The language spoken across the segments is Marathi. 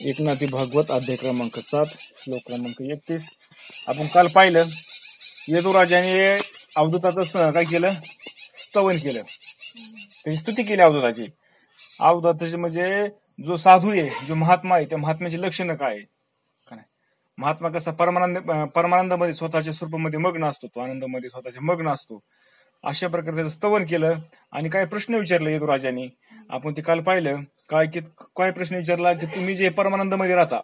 एकनाथी भागवत अध्याय क्रमांक 7 श्लोक क्रमांक 31. आपण काल पाहिलं यदुराजाने अवधूताचं काय केलं, स्तवन केलं, त्याची स्तुती केली अवधूताची. अवधूताची म्हणजे जो साधू आहे, जो महात्मा आहे, त्या महात्म्याची लक्षणं काय आहे का नाही. महात्मा कसा परमानंदामध्ये स्वतःच्या स्वरूपामध्ये मग्न असतो, तो आनंदामध्ये स्वतःच्या मग्न असतो. अशा प्रकारे त्याचं स्तवन केलं आणि काय प्रश्न विचारले यदुराजाने. आपण ते काल पाहिलं काय प्रश्न विचारला की तुम्ही जे परमानंदामध्ये राहता,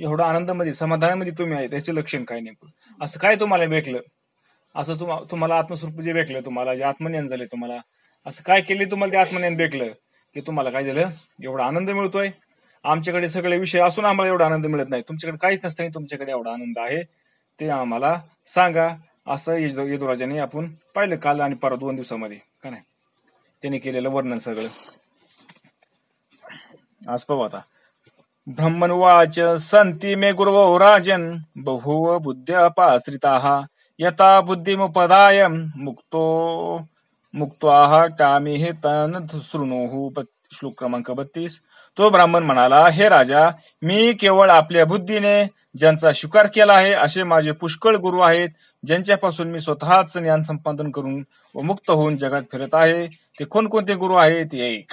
एवढा आनंदामध्ये समाधानामध्ये तुम्ही आहे, त्याचे लक्षण काय नेमकं, असं काय तुम्हाला भेटलं, असं तुम्हाला आत्मस्वरूप जे भेटलं, तुम्हाला जे आत्मज्ञान झाले, तुम्हाला असं काय केले, तुम्हाला ते आत्मज्ञान भेटलं की तुम्हाला काय झालं, एवढा आनंद मिळतोय. आमच्याकडे सगळे विषय असून आम्हाला एवढा आनंद मिळत नाही, तुमच्याकडे काहीच नसताना तुमच्याकडे एवढा आनंद आहे, ते आम्हाला सांगा. असं यदुराजाने आपण पाहिलं काल आणि परवा 2 दिवसामध्ये का नाही, त्याने केलेलं वर्णन सगळं. आज पाहू आता. ब्रह्मणवाच संती मे गुरवो राजन बहुव बुद्ध्यपाश्रिताः यथा बुद्धिमुपदाय मुक्त्वाः टामिहि तन शृणुः. श्लोक क्रमांक 32. तो ब्राह्मण म्हणाला, हे राजा, मी केवळ आपल्या बुद्धीने ज्यांचा स्वीकार केला आहे असे माझे पुष्कळ गुरु आहेत, ज्यांच्यापासून मी स्वतःच ज्ञान संपादन करून व मुक्त होऊन जगात फिरत आहे. ते कोणकोणते गुरु आहेत ते ऐक.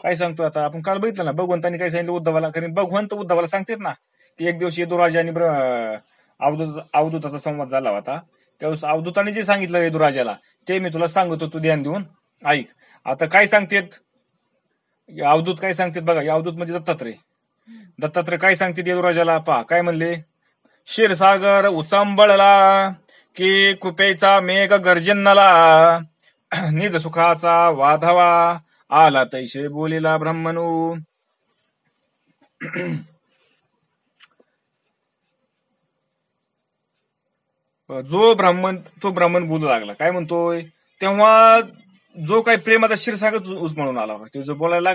काय सांगतो आता, आपण काल बघितलं ना, भगवंतांनी काय सांगितलं उद्धवाला, कारण भगवंत उद्धवाला सांगतात ना की एक दिवशी यदुराजा आणि अवधूताचा संवाद झाला होता. त्यावेळेस अवधूताने जे सांगितलं यदुराजाला ते मी तुला सांगतो, तू ध्यान देऊन ऐक. आता काय सांगतेत अवधूत, काय सांगतात बघा. अवधूत म्हणजे दत्तात्रय काय सांगतात यदुराजाला, पहा काय म्हणले. क्षीरसागर उचंबळला की कृपेचा मेघ गर्जनला, निज सुखाचा वाधवा आला तैसे बोलिला ब्रह्मणू. तो ब्राह्मण बोलू लागला, काय म्हणतोय, तेव्हा जो काही प्रेमाचा क्षीरसागर उचमळून आला, तो जो बोलायला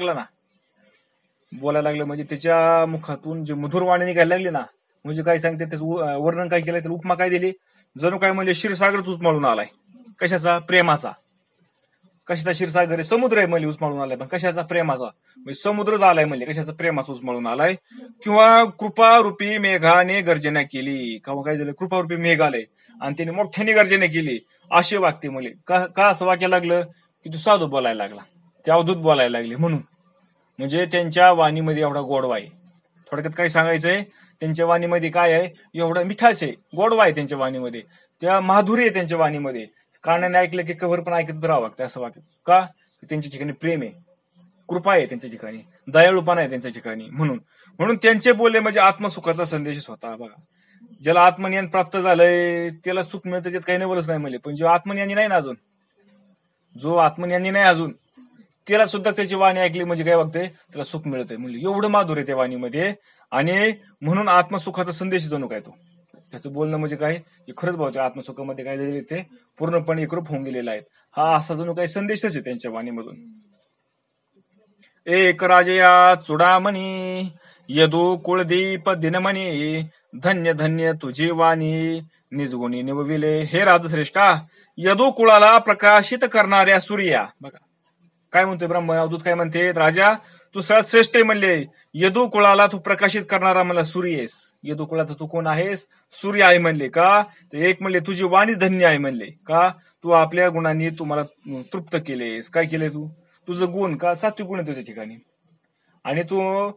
लागला म्हणजे त्याच्या मुखातून जे मधुर वाणी निघायला लागली ना, म्हणजे काय सांगते त्याचं वर्णन काय केलंय, त्याला उपमा काय दिली, जणू काय म्हणजे क्षीरसागरच उचमळून आलाय. कशाचा? प्रेमाचा. कशाचा क्षीरसागर आहे? समुद्र आहे म्हणजे उचमळून आलाय, पण कशाचा? प्रेमाचा. म्हणजे समुद्रच आलाय म्हणजे कशाचा? प्रेमाचा उचमळून आलाय. किंवा कृपारूपी मेघाने गर्जना केली, किंवा काय झालं, कृपारूपी मेघ आलंय आणि त्याने मोठ्याने गर्जना केली, असे वाक्य म्हणले. का असं वाक्य लागलं की तू साधू बोलायला लागला, ते अवधूत बोलायला लागले म्हणून. म्हणजे त्यांच्या वाणीमध्ये एवढा गोडवा आहे. थोडक्यात काय सांगायचंय, त्यांच्या वाणीमध्ये काय आहे, एवढा मिठास आहे, गोडवा आहे त्यांच्या वाणीमध्ये, त्या माधुर्य आहे त्यांच्या वाणीमध्ये. कानाने ऐकलं की कवर पण ऐकत राहावं लागतं असं वाक्य. का? त्यांच्या ठिकाणी प्रेम आहे, कृपा आहे त्यांच्या ठिकाणी, दयाळूपणा आहे त्यांच्या ठिकाणी. म्हणून त्यांचे बोलले म्हणजे आत्मसुखाचा संदेशच होता. बघा, ज्याला आत्मज्ञान प्राप्त झालंय त्याला सुख मिळतं, त्यात काही नवलच नाही म्हणले. पण जो आत्मज्ञानी नाही ना अजून, त्याला सुद्धा त्याची वाणी ऐकली म्हणजे काय बघते, त्याला सुख मिळतंय म्हणजे एवढं माधुर्य त्या वाणीमध्ये. आणि म्हणून आत्मसुखाचा संदेश जणू काय तो, त्याचं बोलणं म्हणजे काय, खरंच भाऊ आत्मसुखामध्ये काय झालेले ते पूर्णपणे एकरूप होऊन गेलेला आहे. हा असा जणू काही संदेशच आहे त्यांच्या वाणीमधून. एक राजया चुडामणी यदू कुळदीप दिनमणी, धन्य धन्य तुझी वाणी निजगुणी निवविले. हे राजश्रेष्ठा, यदू कुळाला प्रकाशित करणाऱ्या सूर्या. बघा काय म्हणतोय ब्रह्म अवधूत, काय म्हणते, राजा तू सगळ्यात श्रेष्ठ आहे म्हणले, यदू कुळाला तू प्रकाशित करणारा मला सूर्य आहेस. यदू कुळाचा तू कोण आहेस? सूर्य आहे म्हणले. का? ते एक म्हणले तुझी वाणी धन्य आहे म्हणले. का? तू आपल्या गुणांनी तुम्हाला तृप्त केलेस. काय केले तू? तुझं गुण का? सात्विक गुण आहे तुझ्या ठिकाणी. आणि तू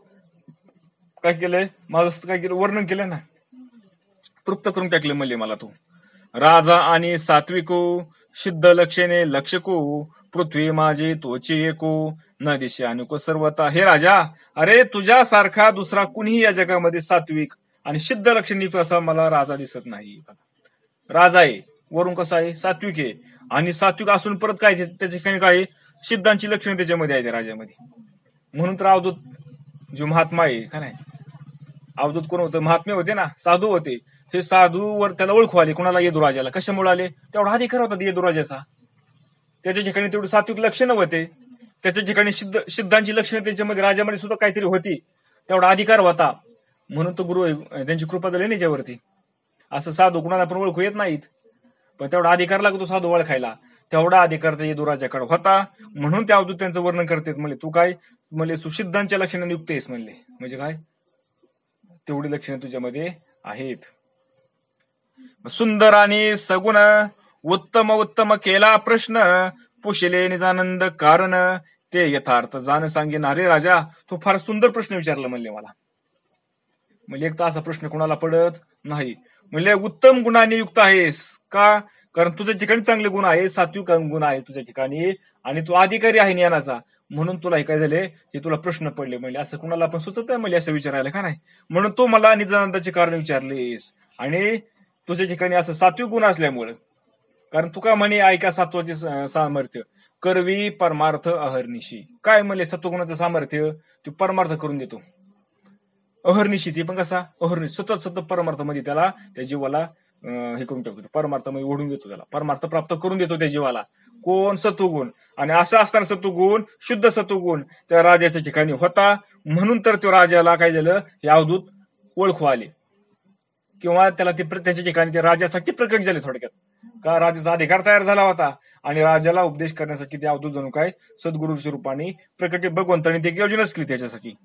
काय केलंय, माझं काय केलं, वर्णन केलं ना, तृप्त करून टाकलं म्हणले मला तू. राजा आणि सात्विको सिद्ध लक्षणे लक्षको, पृथ्वी माझी तोची एको न दिशे अनुको सर्वता. हे राजा, अरे तुझ्यासारखा दुसरा कुणीही या जगामध्ये सात्विक आणि सिद्ध लक्षण निघतो असा मला राजा दिसत नाही. राजा आहे, वरून कसा आहे, सात्विक आहे, आणि सात्विक असून परत काय त्याच्या ठिकाणी काय, सिद्धांची लक्षणं त्याच्यामध्ये आहे त्या राजामध्ये. म्हणून तर अवधूत जो महात्मा आहे का नाही, अवधूत कोण होतं, महात्मे होते ना, साधू होते. हे साधूवर त्याला ओळखू आले, कोणाला, यदुराजाला. कशामुळे आले? तेवढा अधिकार होता यदुराजाचा, त्याच्या ठिकाणी तेवढी सात्विक लक्षणं होते, त्याच्या ठिकाणी सिद्धांची लक्षणं त्याच्यामध्ये राजामध्ये सुद्धा काहीतरी होती, तेवढा अधिकार होता. म्हणून तो गुरु त्यांची कृपा झाली त्याच्यावरती. असं साधू कुणाला पण ओळखू येत नाहीत, पण तेवढा अधिकार लागतो साधू ओळखायला. तेवढा अधिकार त्या यदुराजाकडे होता, म्हणून त्या अवधूत त्यांचं वर्णन करतात. म्हणले तू काय म्हणले सुसिद्धांच्या लक्षणाने युक्त आहेस म्हणले. म्हणजे काय तेवढी लक्षणे तुझ्यामध्ये आहेत. सुंदर आणि सगुण उत्तम उत्तम केला प्रश्न, पुशिले निजानंद कारण, ते यथार्थ जाण सांगेन. अरे राजा तू फार सुंदर प्रश्न विचारला म्हणले मला. म्हणजे एक तर असा प्रश्न कोणाला पडत नाही. म्हणजे उत्तम गुणाने युक्त आहेस का, कारण तुझ्या ठिकाणी चांगले गुण आहे, सात्विक गुण आहे तुझ्या ठिकाणी, आणि तू अधिकारी आहे ज्ञानाचा, म्हणून तुला हे काय झाले हे तुला प्रश्न पडले. म्हणजे असं कुणाला पण सुचत नाही म्हणजे असं विचारायला का नाही. म्हणून तू मला निजानंदाचे कारण विचारलेस, आणि तुझ्या ठिकाणी असं सात्विक गुण असल्यामुळे, कारण तू का म्हणे ऐका सात्वाचे सामर्थ्य करवी परमार्थ अहर्निशी. काय म्हणले सत्वगुणाचं सामर्थ्य ते परमार्थ करून देतो. अहर्निशी ती पण कसा अहर्निश सतत सतत परमार्थामध्ये त्याला त्या जीवाला हे करून टाकतो, परमार्थामध्ये ओढून देतो, त्याला परमार्थ प्राप्त करून देतो त्या जीवाला. कोण सत्वगुण. आणि असं असताना सत्वगुण शुद्ध सत्वगुण त्या राजाच्या ठिकाणी होता, म्हणून तर त्या राजाला काय झालं हे अवधूत ओळखू आले, किंवा त्याला ते त्याच्या ठिकाणी ते राजासाठी प्रकट झाले. थोडक्यात का राजाचा अधिकार तयार झाला होता, आणि राजाला उपदेश करण्यासाठी ते अवधूत जणू काय सद्गुरूच्या रूपाने प्रकट भगवंताने ते योजनाच केली त्याच्यासाठी.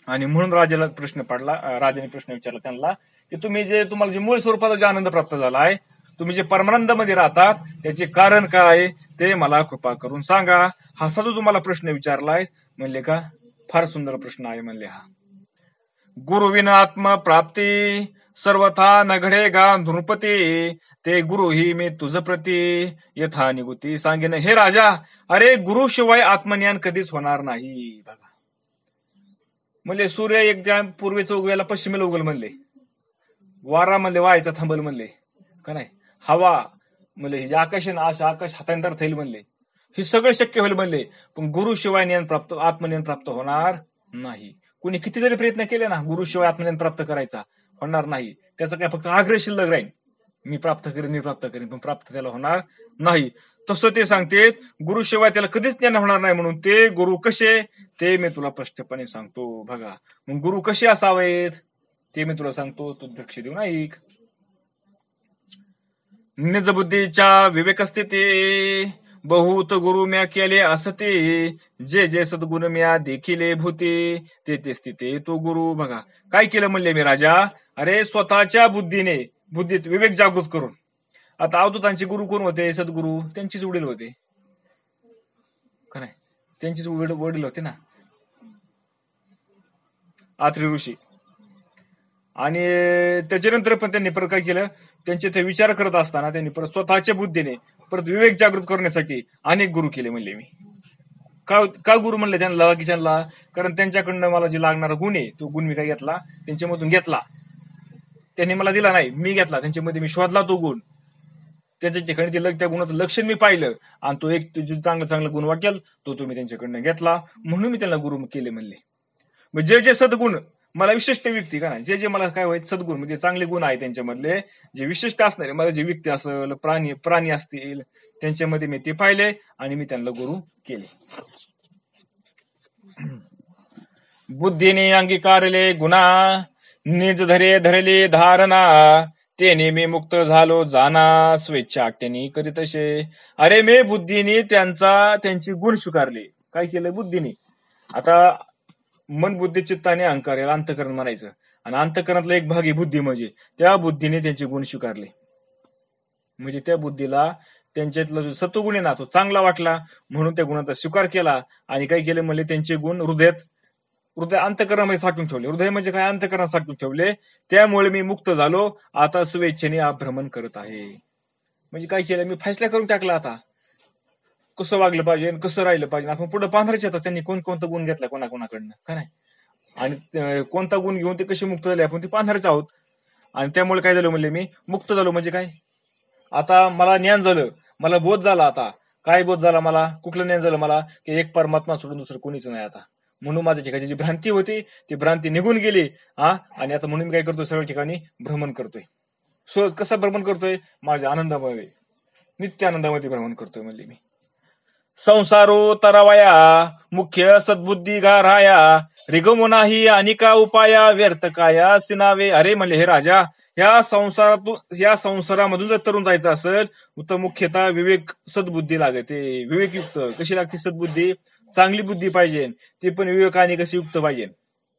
आणि म्हणून राजाला प्रश्न पडला, राजाने प्रश्न विचारला त्यांना की तुम्ही जे तुम्हाला जे मूळ स्वरूपाचा जे आनंद प्राप्त झाला आहे, तुम्ही जे परमानंदामध्ये राहतात त्याचे कारण काय ते मला कृपा करून सांगा. हा जो तुम्हाला प्रश्न विचारलाय म्हणले का फार सुंदर प्रश्न आहे म्हणले हा. गुरुविन आत्मप्राप्ती सर्वथा न घडे गा नृपती, ते गुरु ही मी तुझ प्रती यथा निगुती सांगेन. हे राजा अरे गुरुशिवाय आत्मज्ञान कधीच होणार नाही. बघा म्हणले सूर्य एकदा पूर्वेचं उगवायला पश्चिमेला उगल म्हणले, वारा म्हणले व्हायचा थांबल म्हणले का नाही, हवा म्हणले हे जे आकाश आहे ना असं आकाश हातांतर थैल म्हणले, हे सगळं शक्य होईल म्हणले, पण गुरुशिवाय ज्ञान प्राप्त आत्मज्ञान प्राप्त होणार नाही. कुणी किती जरी प्रयत्न केले ना गुरुशिवाय आत्मज्ञान प्राप्त करायचा होणार नाही. त्याचा काय फक्त आग्रह शिल्लक राहील, मी प्राप्त करेन, पण प्राप्त त्याला होणार नाही. तसं ते सांगते गुरुशिवाय त्याला कधीच ज्ञान होणार नाही. म्हणून ते गुरु कसे ते मी तुला स्पष्टपणे सांगतो. बघा मग गुरु कसे असावेत ते मी तुला सांगतो, तू लक्ष देऊन ऐक. निज बुद्धीच्या विवेक स्थिती बहुत गुरु म्या केले असते, जे जे सद्गुण म्या देखिले भूती ते ते स्थिती तो गुरु. बघा काय केलं म्हणले मी राजा, अरे स्वतःच्या बुद्धीत विवेक जागृत करून. आता अवधूतांचे गुरु कोण होते, सद्गुरु त्यांचीच वडील होते का नाही, त्यांचीच वडील होते ना आत्री ऋषी. आणि त्याच्यानंतर पण त्यांनी परत काय केलं, त्यांचे ते विचार करत असताना त्यांनी परत स्वतःच्या बुद्धीने परत विवेक जागृत करण्यासाठी अनेक गुरु केले म्हणले मी. का गुरु म्हणले त्यांना बाकीच्यांना, कारण त्यांच्याकडनं मला जे लागणारा गुण आहे तो गुण मी काय घेतला त्यांच्यामधून घेतला, त्यांनी मला दिला नाही मी घेतला, त्यांच्यामध्ये मी शोधला तो गुण, त्याच्या ठिकाणी त्या गुणाचं लक्षण मी पाहिलं, आणि तो एक चांगला गुण वाटेल तो तुम्ही त्यांच्याकडनं घेतला, म्हणून मी त्यांना गुरु केले म्हणले. जे जे सद्गुण मला विशिष्ट व्यक्ती का नाही, जे जे मला काय व्हायचं सद्गुण म्हणजे चांगले गुण आहे त्यांच्यामधले जे विशिष्ट असणारे मला जे व्यक्ती असेल प्राणी असतील त्यांच्यामध्ये मी ते पाहिले आणि मी त्यांना गुरु केले. बुद्धीने अंगीकारले गुणा निज धरले धारणा, ते नेहमी मुक्त झालो जाना स्वेच्छा आट्यानी करीत असे. अरे मी बुद्धीने त्यांची गुण स्वीकारले. काय केलं बुद्धीने, आता मन बुद्धी चित्ताने अहंकार याला अंतःकरण म्हणायचं, आणि अंतःकरणातला एक भाग आहे बुद्धी, म्हणजे त्या बुद्धीने त्यांचे गुण स्वीकारले. म्हणजे त्या बुद्धीला त्यांच्यातला जो सत्वगुण आहे ना तो चांगला वाटला म्हणून त्या गुणाचा स्वीकार केला, आणि काय केलं म्हणजे त्यांचे गुण हृदय अंतःकरणामध्ये साठवून ठेवले. हृदय म्हणजे काय अंतःकरणात साठवून ठेवले, त्यामुळे मी मुक्त झालो, आता स्वेच्छेने भ्रमण करत आहे. म्हणजे काय केलं मी फैसला करून टाकला आता कसं वागलं पाहिजे कसं राहिलं पाहिजे. आपण पुढे पाहणारच आता त्यांनी कोणता गुण घेतला कोणाकोणाकडनं का नाही, आणि कोणता गुण घेऊन ते कसे मुक्त झाले आपण ते पाहणारच आहोत. आणि त्यामुळे काय झालं म्हणले मी मुक्त झालो. म्हणजे काय, आता मला ज्ञान झालं, मला बोध झाला. आता काय बोध झाला मला, कुठलं ज्ञान झालं मला की एक परमात्मा सोडून दुसरं कोणीच नाही आता. म्हणून माझ्या ठिकाणी जी भ्रांती होती ती भ्रांती निघून गेली. आणि आता म्हणून मी काय करतोय सगळ्या ठिकाणी भ्रमण करतोय. सहज कसा भ्रमण करतोय, माझ्या आनंदामध्ये नित्य आनंदामध्ये भ्रमण करतोय म्हणले मी. संसारो तरवया मुख्य सद्बुद्धी गाराया, रिगमो नाही अनिका उपाया व्यर्थ काया सिनावे. अरे म्हणले हे राजा या संसारामधून जर तरुण जायचं असेल तर मुख्यतः विवेक सद्बुद्धी लागते. विवेकयुक्त कशी लागते सद्बुद्धी? चांगली बुद्धी पाहिजे, ती पण विवेकाने कशी युक्त पाहिजे.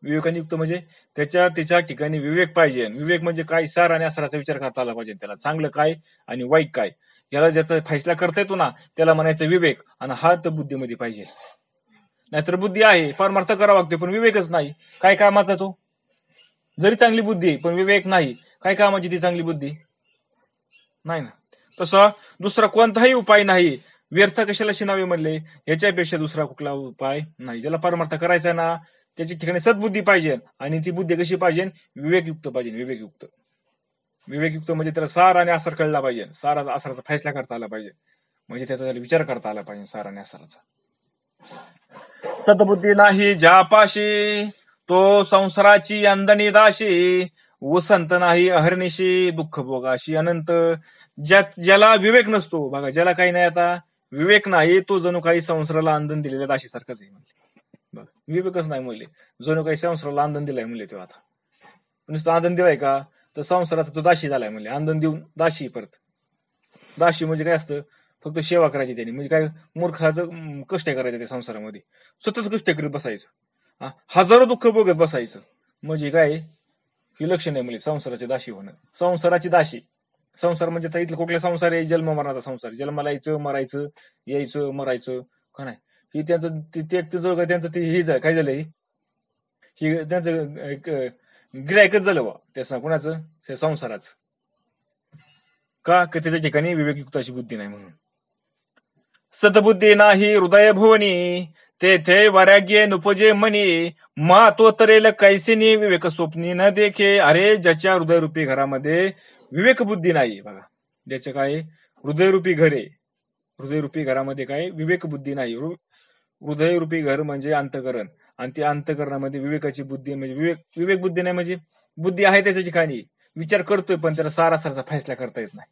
विवेकाने युक्त म्हणजे त्याच्या ठिकाणी विवेक पाहिजे. विवेक म्हणजे काय? सार आणि असराचा विचार करता आला पाहिजे त्याला. चांगलं काय आणि वाईट काय याला ज्याचा फैसला करता येतो ना त्याला म्हणायचं विवेक. आणि हा तर बुद्धीमध्ये पाहिजे. नाहीतर बुद्धी आहे परमार्थ करावा लागते पण विवेकच नाही, काय कामाचा तो? जरी चांगली बुद्धी आहे पण विवेक नाही, काय कामाची ती चांगली बुद्धी? नाही ना. तसा दुसरा कोणताही उपाय नाही. व्यर्थ कशाला शिनावे म्हणले? याच्यापेक्षा दुसरा कुठला उपाय नाही. ज्याला परमार्थ करायचा ना त्याच्या ठिकाणी सद्बुद्धी पाहिजे. आणि ती बुद्धी कशी पाहिजे? विवेकयुक्त पाहिजे. विवेकयुक्त विवेकयुक्त म्हणजे त्याला सार आणि असर कळला पाहिजे. सारा असराचा फैसला करता आला पाहिजे. म्हणजे त्याचा विचार करता आला पाहिजे सार आणि असराचा. सद्बुद्धी नाही ज्यापाशी तो संसाराची अंधनी दाशी. वसंत नाही अहर्निशी दुःख भोगाशी अनंत. ज्याला विवेक नसतो बघा, ज्याला काही नाही आता विवेक नाही तो जणू काही संसाराला अंधन दिलेल्या दाशी सारखंच आहे. बघा विवेकच नाही म्हणले, जणू काही संसाराला अंधन दिलाय म्हणले. तो आता नुसतं आनंद दिलाय का तर संसाराचा तो दाशी झालाय म्हणले. आनंद देऊन दाशी. परत दाशी म्हणजे काय असतं? फक्त सेवा करायची त्यांनी. म्हणजे काय? मूर्खाचं कष्ट करायचं त्या संसारामध्ये, सतत कष्ट करीत बसायचं, हजारो दुःख भोगत बसायचं. म्हणजे काय? ही लक्षण आहे म्हणजे संसाराची दाशी होणं. संसाराची दाशी. संसार म्हणजे इथलं कुठला संसार आहे? जन्म मरणाचा संसार. जन्माला यायचं, मरायचं, यायचं, मरायचं का नाही? ही त्यांचं त्यांचं ते हे काय झालंय? ही त्यांचं एक गिरायकच झालं बा त्याचं. कोणाचं? त्या संसाराचं. का? त्याच्या ठिकाणी विवेकयुक्त अशी बुद्धी नाही म्हणून. सद्बुद्धी नाही हृदय भुवनी तेथे वैराग्य नुपजे मनी. मा तो तरेल कैसिनी विवेक स्वप्नी न देखे. अरे ज्याच्या हृदयरूपी घरामध्ये विवेक बुद्धी नाही बघा, ज्याच्या काय हृदयरूपी घर आहे, हृदयरूपी घरामध्ये काय विवेक बुद्धी नाही. हृदयरूपी घर म्हणजे अंतकरण, आणि त्या अंतकरणामध्ये विवेकाची बुद्धी म्हणजे विवेक बुद्धी नाही. म्हणजे बुद्धी आहे त्याच्या ठिकाणी, विचार करतोय पण त्याला सारासारचा फैसला करता येत नाही.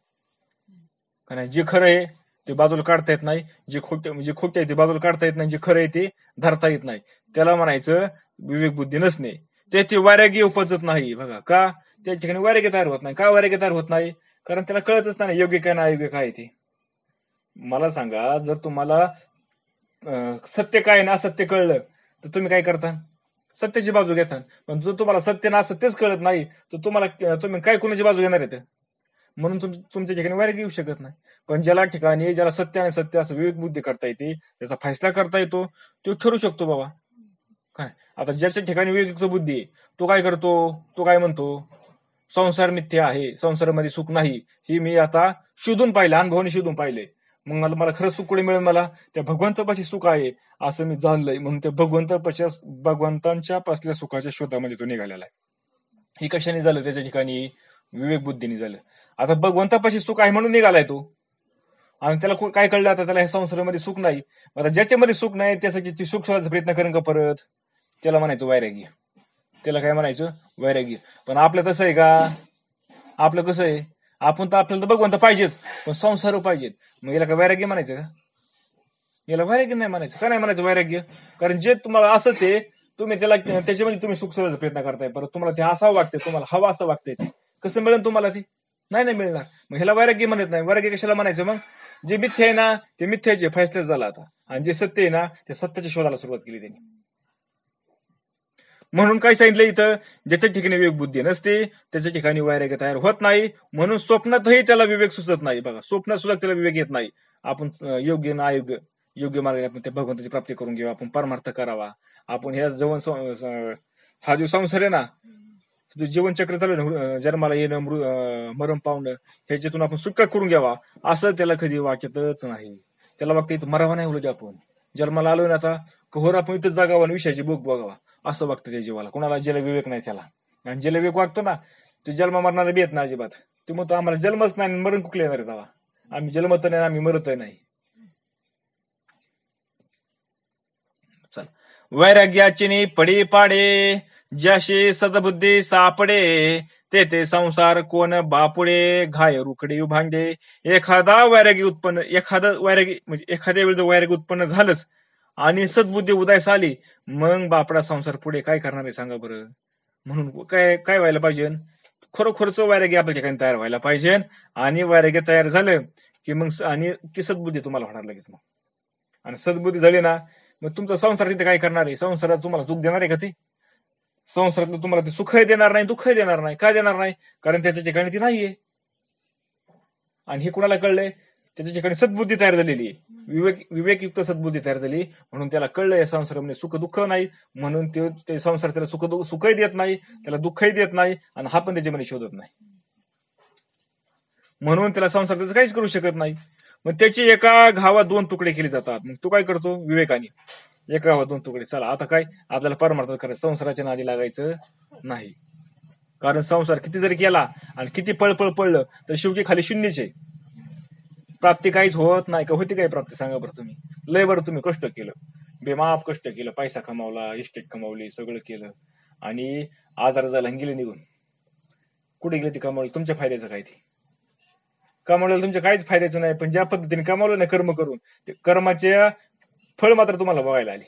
कारण जे खरं आहे ते बाजूला काढता येत नाही, जे खोटे आहे ते बाजूला काढता येत नाही, जे खरं आहे ते धरता येत नाही. त्याला म्हणायचं विवेक बुद्धी नसणे. ते वैराग्य उपजत नाही बघा. का? त्या ठिकाणी वैराग्य तयार होत नाही. का वैराग्य तयार होत नाही? कारण त्याला कळतच नाही योग्य काय ना अयोग्य काय ते. मला सांगा, जर तुम्हाला सत्य काय ना असत्य कळलं तर तुम्ही काय करता? सत्याची बाजू घेता. पण जर तुम्हाला सत्य ना असत्यच कळत नाही तर तुम्ही काय कोणाची बाजू घेणार आहे? म्हणून तुमच्या ठिकाणी वैराग्य येऊ शकत नाही. पण ज्याला सत्य आणि सत्य असं विवेक बुद्धी करता येते, त्याचा फैसला करता येतो, तो ठरू शकतो बाबा. काय आता ज्याच्या ठिकाणी विवेकयुक्त बुद्धी आहे तो काय करतो? तो काय म्हणतो? संसार मिथ्या आहे, संसारामध्ये सुख नाही. ही मी आता शोधून पाहिलं, अनुभवाने शोधून पाहिले. मग मला खरं सुख कुठे मिळेल? मला त्या भगवंतापाशी सुख आहे असं मी जाणलंय. म्हणून त्या भगवंतांच्या पासल्या सुखाच्या शोधामध्ये तो निघालेला आहे. हे कशाने झालं? त्याच्या ठिकाणी विवेक बुद्धीने झालं. आता भगवंतापाशी सुख आहे म्हणून निघालाय तो, आणि त्याला काय कळलं? आता त्याला ह्या संसारामध्ये सुख नाही. आता ज्याच्यामध्ये सुख नाही त्यासाठी ती सुख शोधायचा प्रयत्न करेन का परत? त्याला म्हणायचं वैराग्य. त्याला काय म्हणायचं? वैराग्य. पण आपलं तसं आहे का? आपलं कसं आहे? आपल्याला तर भगवंत पाहिजेच, पण संसार पाहिजेत. मग याला काय वैराग्य म्हणायचं का? याला वैराग्य नाही म्हणायचं. का नाही म्हणायचं वैराग्य? कारण जे तुम्हाला असं ते तुम्ही त्याच्यामध्ये तुम्ही सुख शोधायचा प्रयत्न करताय. परत तुम्हाला ते असावं वाटतंय, तुम्हाला हवं असं वागतंय. ते कसं मिळेल तुम्हाला? ते नाही मिळणार. मग ह्याला वैराग्य म्हणत नाही. वैराग्य कशाला म्हणायचं? मग जे मिथ्य आहे ना ते मिथ्याचे फैसले झाला आता, आणि जे सत्य आहे ना ते सत्याच्या शोधाला सुरुवात केली त्यांनी. म्हणून काय सांगितलं इथं? ज्याच्या ठिकाणी विवेक बुद्धी नसते त्याच्या ठिकाणी वैराग्य तयार होत नाही. म्हणून स्वप्नातही त्याला विवेक सुचत नाही बघा. स्वप्नात सुद्धा त्याला विवेक येत नाही. आपण योग्य ना अयोग्य, योग्य मार्गाने आपण त्या भगवंताची प्राप्ती करून घ्यावा, आपण परमार्थ करावा. आपण ह्या हा जो संसार आहे ना, जीवनचक्र चालू आहे, जन्माला येणं, मरण पावणं, ह्याच्यातून आपण सुटका करून घ्यावा असं त्याला कधी वाटतच नाही. त्याला वाटतं इथं मरावा नाही उलट आपण जन्माला आलोय ना, आता कहोर आपण इथं जागावा आणि विषयाची भोग बघावा असं वागतं त्या जीवाला. कोणाला ज्याला विवेक नाही त्याला. आणि ज्याला विवेक वागतो ना तो जन्म मरणारा बी येत ना अजिबात. ते म्हणतो आम्हाला जन्मच नाही, मरण कुठले येणार आहे? आम्ही जन्मत नाही, आम्ही मरत नाही. चल, वैराग्याची पडी पाडे ज्याशी सद्बुद्धी सापडे. ते संसार कोण बापुडे घाय रुकडे भांडे. एखाद्या वैरागी म्हणजे एखाद्या वेळी जर वैरागी उत्पन्न झालंच आणि सद्बुद्धी उदयास आली, मग बापडा संसार पुढे काय करणार आहे सांगा बरं? म्हणून काय व्हायला पाहिजे? खरोखरच वैराग्य आपल्या ठिकाणी तयार व्हायला पाहिजे. आणि वैराग्य तयार झालं की मग आणि की सद्बुद्धी तुम्हाला होणार लगेच मग. आणि सद्बुद्धी झाली ना मग तुमचा संसार तिथे काय करणार आहे? संसारात तुम्हाला सुख देणार आहे का ते? संसारातलं तुम्हाला ते सुखही देणार नाही, दुःखही देणार नाही. काय देणार नाही? कारण त्याच्या ठिकाणी ती नाहीये. आणि हे कुणाला कळलंय? त्याच्या ठिकाणी सद्बुद्धी तयार झालेली आहे. विवेकयुक्त सद्बुद्धी तयार झाली म्हणून त्याला कळलंय संसारामध्ये सुख दुःख नाही, म्हणून ते संसार त्याला सुखही देत नाही, त्याला दुःखही देत नाही, आणि हा पण त्याच्यामध्ये शोधत नाही. म्हणून त्याला संसार त्याचं काहीच करू शकत नाही. मग त्याची एका घावात दोन तुकडे केले जातात. मग तो काय करतो विवेकाने? एका घावात दोन तुकडे. चला आता काय आपल्याला परमार्थ करायचं, संसाराच्या नादी लागायचं नाही. कारण संसार किती जरी केला आणि किती पळपळ पडलं तर शेवटी खाली शून्यच आहे. प्राप्ती काहीच होत नाही. का होती काय प्राप्ती? सांगा बरं तुम्ही. लय बरं तुम्ही कष्ट केलं, बेमाप कष्ट केलं, पैसा कमावला, इस्टेट कमावली, सगळं केलं, आणि आजार झाला गेले निघून. कुठे गेले ते कमावलं? तुमच्या फायद्याचं काय? ते कमावलेलं तुमच्या काहीच फायद्याचं नाही. पण ज्या पद्धतीने कमावलं ना कर्म करून, ते कर्माचे फळ मात्र तुम्हाला बघायला आले.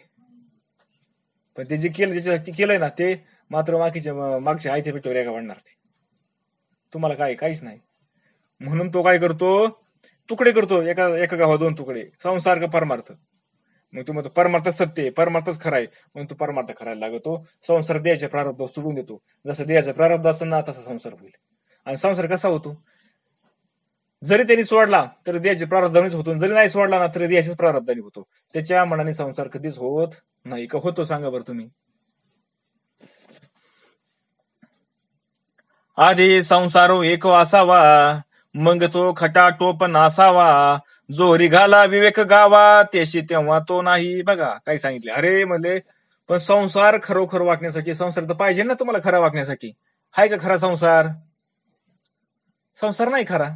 पण ते जे केलं, ज्याच्यासाठी केलंय ना, ते मात्र मागच्या आयत्या पेटीवर एका वाढणार. ते तुम्हाला काहीच नाही. म्हणून तो काय करतो? तुकडे करतो. एका गावात दोन तुकडे. संसार का परमार्थ? मग तू म्हणतो परमार्थ सत्य आहे, परमार्थच खरा आहे, म्हणून तू परमार्थ करायला लागतो. संसार द्यायचे प्रारब्ध सोडून देतो. जसं द्यायचं प्रारब्ध असं ना तसा संसार होईल. आणि संसार कसा होतो? जरी त्यांनी सोडला तर द्यायचे प्रारब्धानेच होतो, जरी नाही सोडला ना तरी द्यायचेच प्रारब्धाने होतो. त्याच्या मनाने संसार कधीच होत नाही. का होतो? सांगा बरं तुम्ही. आधी संसारो एक वासावा, मग तो खटाटोप नासावा, जो रिघाला विवेक गावा, त्याशी तेव्हा तो नाही. बघा काय सांगितले. अरे म्हणले पण संसार खरोखर वागण्यासाठी संसार तर पाहिजे ना तुम्हाला. खरा वागण्यासाठी हाय का खरा संसार? संसार नाही खरा.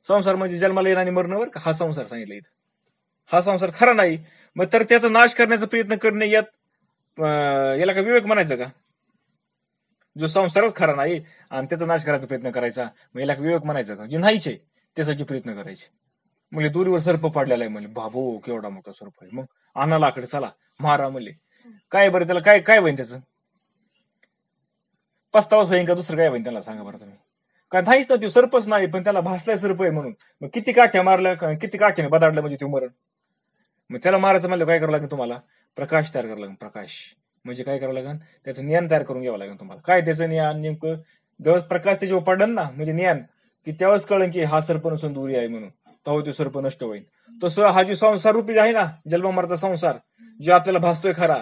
संसार म्हणजे जन्माला येणं आणि मरणं, का हा संसार सांगितलं इथं. हा संसार खरा नाही. मग तर त्याचा नाश करण्याचा प्रयत्न करणे याला का विवेक म्हणायचं का? जो संसारच खरा नाही आणि त्याचा नाश करायचा प्रयत्न करायचा, मग याला विवेक म्हणायचं का? जे नाहीच आहे त्यासाठी प्रयत्न करायचे. म्हणजे दूरीवर सर्प पाडलेला आहे म्हणले. बाबू केवढा मोठा सर्प आहे. मग आणा लाकडे, चला मारा म्हणले. काय बरं त्याला काय होईन? त्याचं पस्तावाच होईन का? दुसरं काय होईन त्याला? सांगा बरं तुम्ही. काय नाहीच ना, तो सर्पच नाही, पण त्याला भासलाय सर्प आहे म्हणून. मग किती काठ्या मारल्या, किती काठ्याने बदाडलं म्हणजे ते मरण. मग त्याला मारायचं म्हणलं काय करावं लागेल तुम्हाला? प्रकाश तयार करावं लागेल. प्रकाश म्हणजे काय करावं लागेल? त्याचं ज्ञान तयार करून घ्यावं लागेल तुम्हाला. काय त्याचं ज्ञान? नेमकं ज्यावेळेस प्रकाश त्याच्यावर पडन ना, म्हणजे ज्ञान, की त्यावेळेस कळन की हा सर्प नसून दूरी आहे म्हणून. तेव्हा तो सर्प नष्ट होईल. तसं हा जो संसार रूपी आहे ना, जन्ममरणाचा संसार जो आपल्याला भासतोय खरा,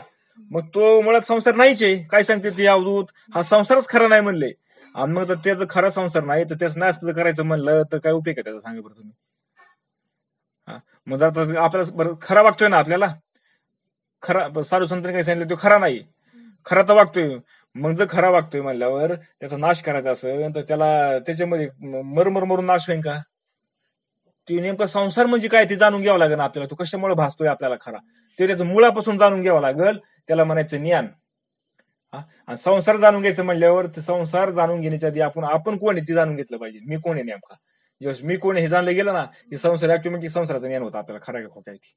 मग तो मुळात संसार नाहीच आहे. काय सांगते ते अवधूत? हा संसारच खरा नाही म्हणले. आणि मग त्याचं खरा संसार नाही तर त्याचं नाश करायचं म्हणलं तर काय उपयोग आहे त्याचा? सांगा बरं तुम्ही. मग जर आपल्याला बरं खरा वागतोय ना, आपल्याला खरा साधू संतांनी काय सांगितलं? तो खरा नाही, खरा तर वागतोय. मग जर खरा वागतोय म्हणल्यावर त्याचा नाश करायचा असेल तर त्याला त्याच्यामध्ये मरून नाश होईल का? ते नेमका संसार म्हणजे काय ते जाणून घ्यावं लागेल आपल्याला. तो कशामुळे भासतोय आपल्याला खरा, ते त्याचं मुळापासून जाणून घ्यावं लागेल. त्याला म्हणायचं ज्ञान. आणि संसार जाणून घ्यायचं म्हणल्यावर संसार जाणून घेण्याच्या आधी आपण कोण आहे ते जाणून घेतलं पाहिजे. मी कोण आहे नेमका. जेव्हा मी कोण हे जाणलं गेलं ना, की संसार ऑटोमॅटिक संसाराचं ज्ञान होतं आपल्याला. खरा का खोटा आहे ते.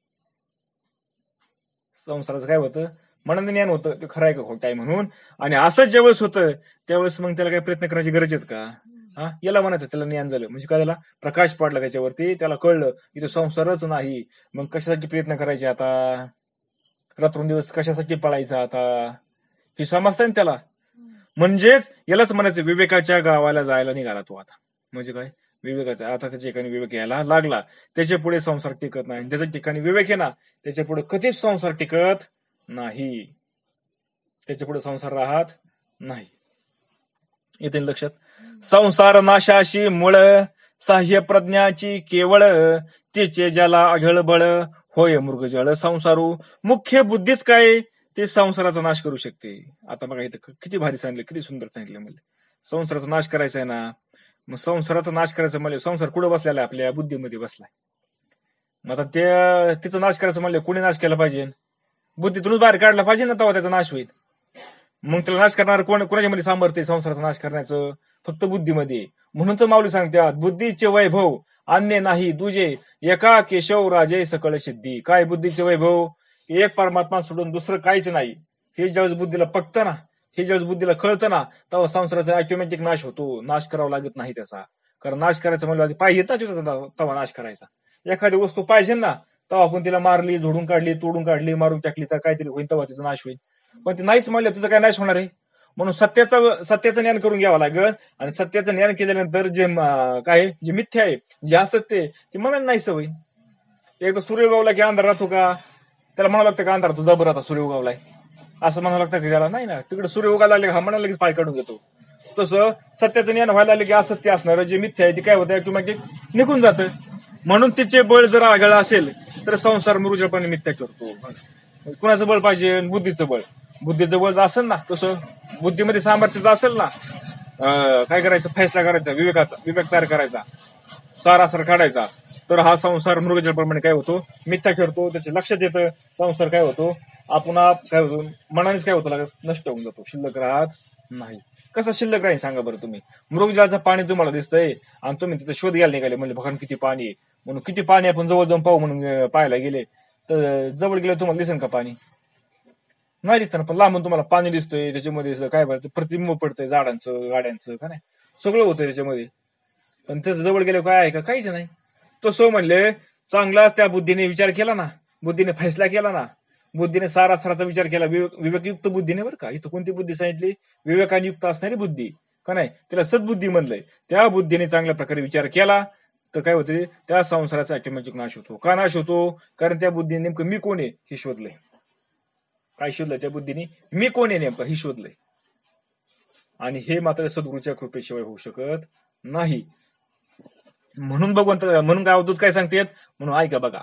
संसाराचं काय होतं? मनाने ज्ञान होतं ते खरं आहे का खोटं आहे म्हणून. आणि असंच ज्यावेळेस होतं त्यावेळेस मग त्याला काही प्रयत्न करायची गरज आहेत का? याला म्हणायचं त्याला ज्ञान झालं म्हणजे काय? त्याला प्रकाश पडला त्याच्यावरती, त्याला कळलं की तो संसारच नाही. मग कशासाठी प्रयत्न करायचे आता? रात्रंदिवस कशासाठी पळायचा आता? हे समजतं ना त्याला. म्हणजेच यालाच म्हणायचं विवेकाच्या गावाला जायला निघाला तो आता. म्हणजे काय? विवेकाचा आता त्याच्या ठिकाणी विवेक यायला लागला. त्याच्या पुढे संसार टिकत नाही. ज्याच्या ठिकाणी विवेक आहे ना त्याच्या पुढे कधीच संसार टिकत नाही. त्याच्या पुढे संसार राहत नाही. येते लक्षात. संसार नाशाशी मूळ, साह्य प्रज्ञाची केवळ, तिचे ज्याला आढळ बळ, होय मृगजळ संसारू. मुख्य बुद्धीच काय? ते संसाराचा नाश करू शकते. आता बघा इथं किती भारी सांगितलं, किती सुंदर सांगितलं. म्हणजे संसाराचा नाश करायचा आहे ना, मग संसाराचा नाश करायचा म्हणजे संसार कुठं बसलेला आहे? आपल्या बुद्धीमध्ये बसलाय. मग आता तिचा नाश करायचं म्हणलं कोणी नाश केला पाहिजे? बुद्धीतूनच बाहेर काढला पाहिजे ना, तेव्हा त्याचा नाश होईल. मग त्याला नाश करणार कोणाच्या मध्ये सामर्थ्य? संसाराचा नाश करण्याचं फक्त बुद्धीमध्ये. म्हणून तर माऊली सांगतात बुद्धीचे वैभव अन्य नाही दुजे, एका केशव राजे सकळ सिद्धी. काय बुद्धीचे वैभव? एक परमात्मा सोडून दुसरं काहीच नाही. हे ज्यावेळेस बुद्धीला पकतं ना, हे ज्यावेळेस बुद्धीला कळतं ना, तेव्हा संसाराचा ऑटोमॅटिक नाश होतो. नाश करावा लागत नाही त्याचा. कारण नाश करायचा म्हणजे आधी पाहिजे तेव्हा नाश करायचा. एखादी वस्तू पाहिजे ना, तेव्हा आपण तिला मारली, झोडून काढली, तोडून काढली, मारून टाकली तर काहीतरी होईल, तेव्हा तिचा नाश होईल. पण ते नाहीच म्हणलं तुझं काय नाश होणार आहे. म्हणून सत्याचं ज्ञान करून घ्यावं लागेल. आणि सत्याचं ज्ञान केल्यानंतर जे काय जे मिथ्या आहे, जे असत्य ते मनाला नाही सवय. एकदा सूर्य उगवला की अंधार राहतो का? त्याला म्हणावं लागतं का अंधार तुझा बरं आता सूर्य उगवलाय, असं म्हणावं लागतं की त्याला? नाही ना. तिकडे सूर्य उगायला लागले हा म्हणाला लगेच पाय काढून घेतो. तसं सत्याचं ज्ञान व्हायला लागलं की असत्य असणार जे मिथ्या आहे ते काय होतं किंवा निघून जातं. म्हणून तिचे बळ जर आगळ असेल तर संसार मृजपणे मिथ्या करतो. कुणाचं बळ पाहिजे? बुद्धीचं बळ. बुद्धीचं बळ जर असेल ना, तसं बुद्धीमध्ये सामर्थ्य असेल ना, काय करायचं? फैसला करायचा, विवेक तयार करायचा, सारासार काढायचा, तर हा संसार मृगजळप्रमाणे काय होतो? मिथ्या करतो. त्याच्या लक्षात येतं संसार काय होतो, आपण काय होतो, मनानेच काय होतं लगेच नष्ट होऊन जातो, शिल्लक राहत नाही. कसं शिल्लक राहील सांगा बरं तुम्ही? मृगजळाचं पाणी तुम्हाला दिसतंय आणि तुम्ही तिथे शोध घ्यायला निघाले, म्हणजे बघा किती पाणी आहे म्हणून. किती पाणी आपण जवळ जाऊन पाहू म्हणून पाहायला गेले तर जवळ गेलं तुम्हाला दिसेल का पाणी? नाही दिसतं ना. पण लांबून तुम्हाला पाणी दिसतंय, त्याच्यामध्ये काय बरं प्रतिबिंब पडतंय झाडांचं, गाड्यांचं, का नाही, सगळं होतंय त्याच्यामध्ये. पण त्याचं जवळ गेलं काय आहे का? काहीच नाही. तसं म्हणले चांगलाच त्या बुद्धीने विचार केला ना, बुद्धीने फैसला केला ना, बुद्धीने सारासाराचा विचार केला, विवेकयुक्त बुद्धीने. बरं का, इथं कोणती बुद्धी सांगितली? विवेकाने युक्त असणारी बुद्धी, का नाही, त्याला सद्बुद्धी म्हणलंय. त्या बुद्धीने चांगल्या प्रकारे विचार केला तर काय होते? त्या संसाराचा ऑटोमॅटिक नाश होतो. का नाश होतो? कारण त्या बुद्धीने नेमकं मी कोण आहे हे शोधलंय. काय शोधलंय त्या बुद्धीने? मी कोण आहे नेमकं हे शोधलंय. आणि हे मात्र सद्गुरूच्या कृपेशिवाय होऊ शकत नाही. म्हणून म्हणून काय अवधूत काय सांगतेत? म्हणून ऐका बघा.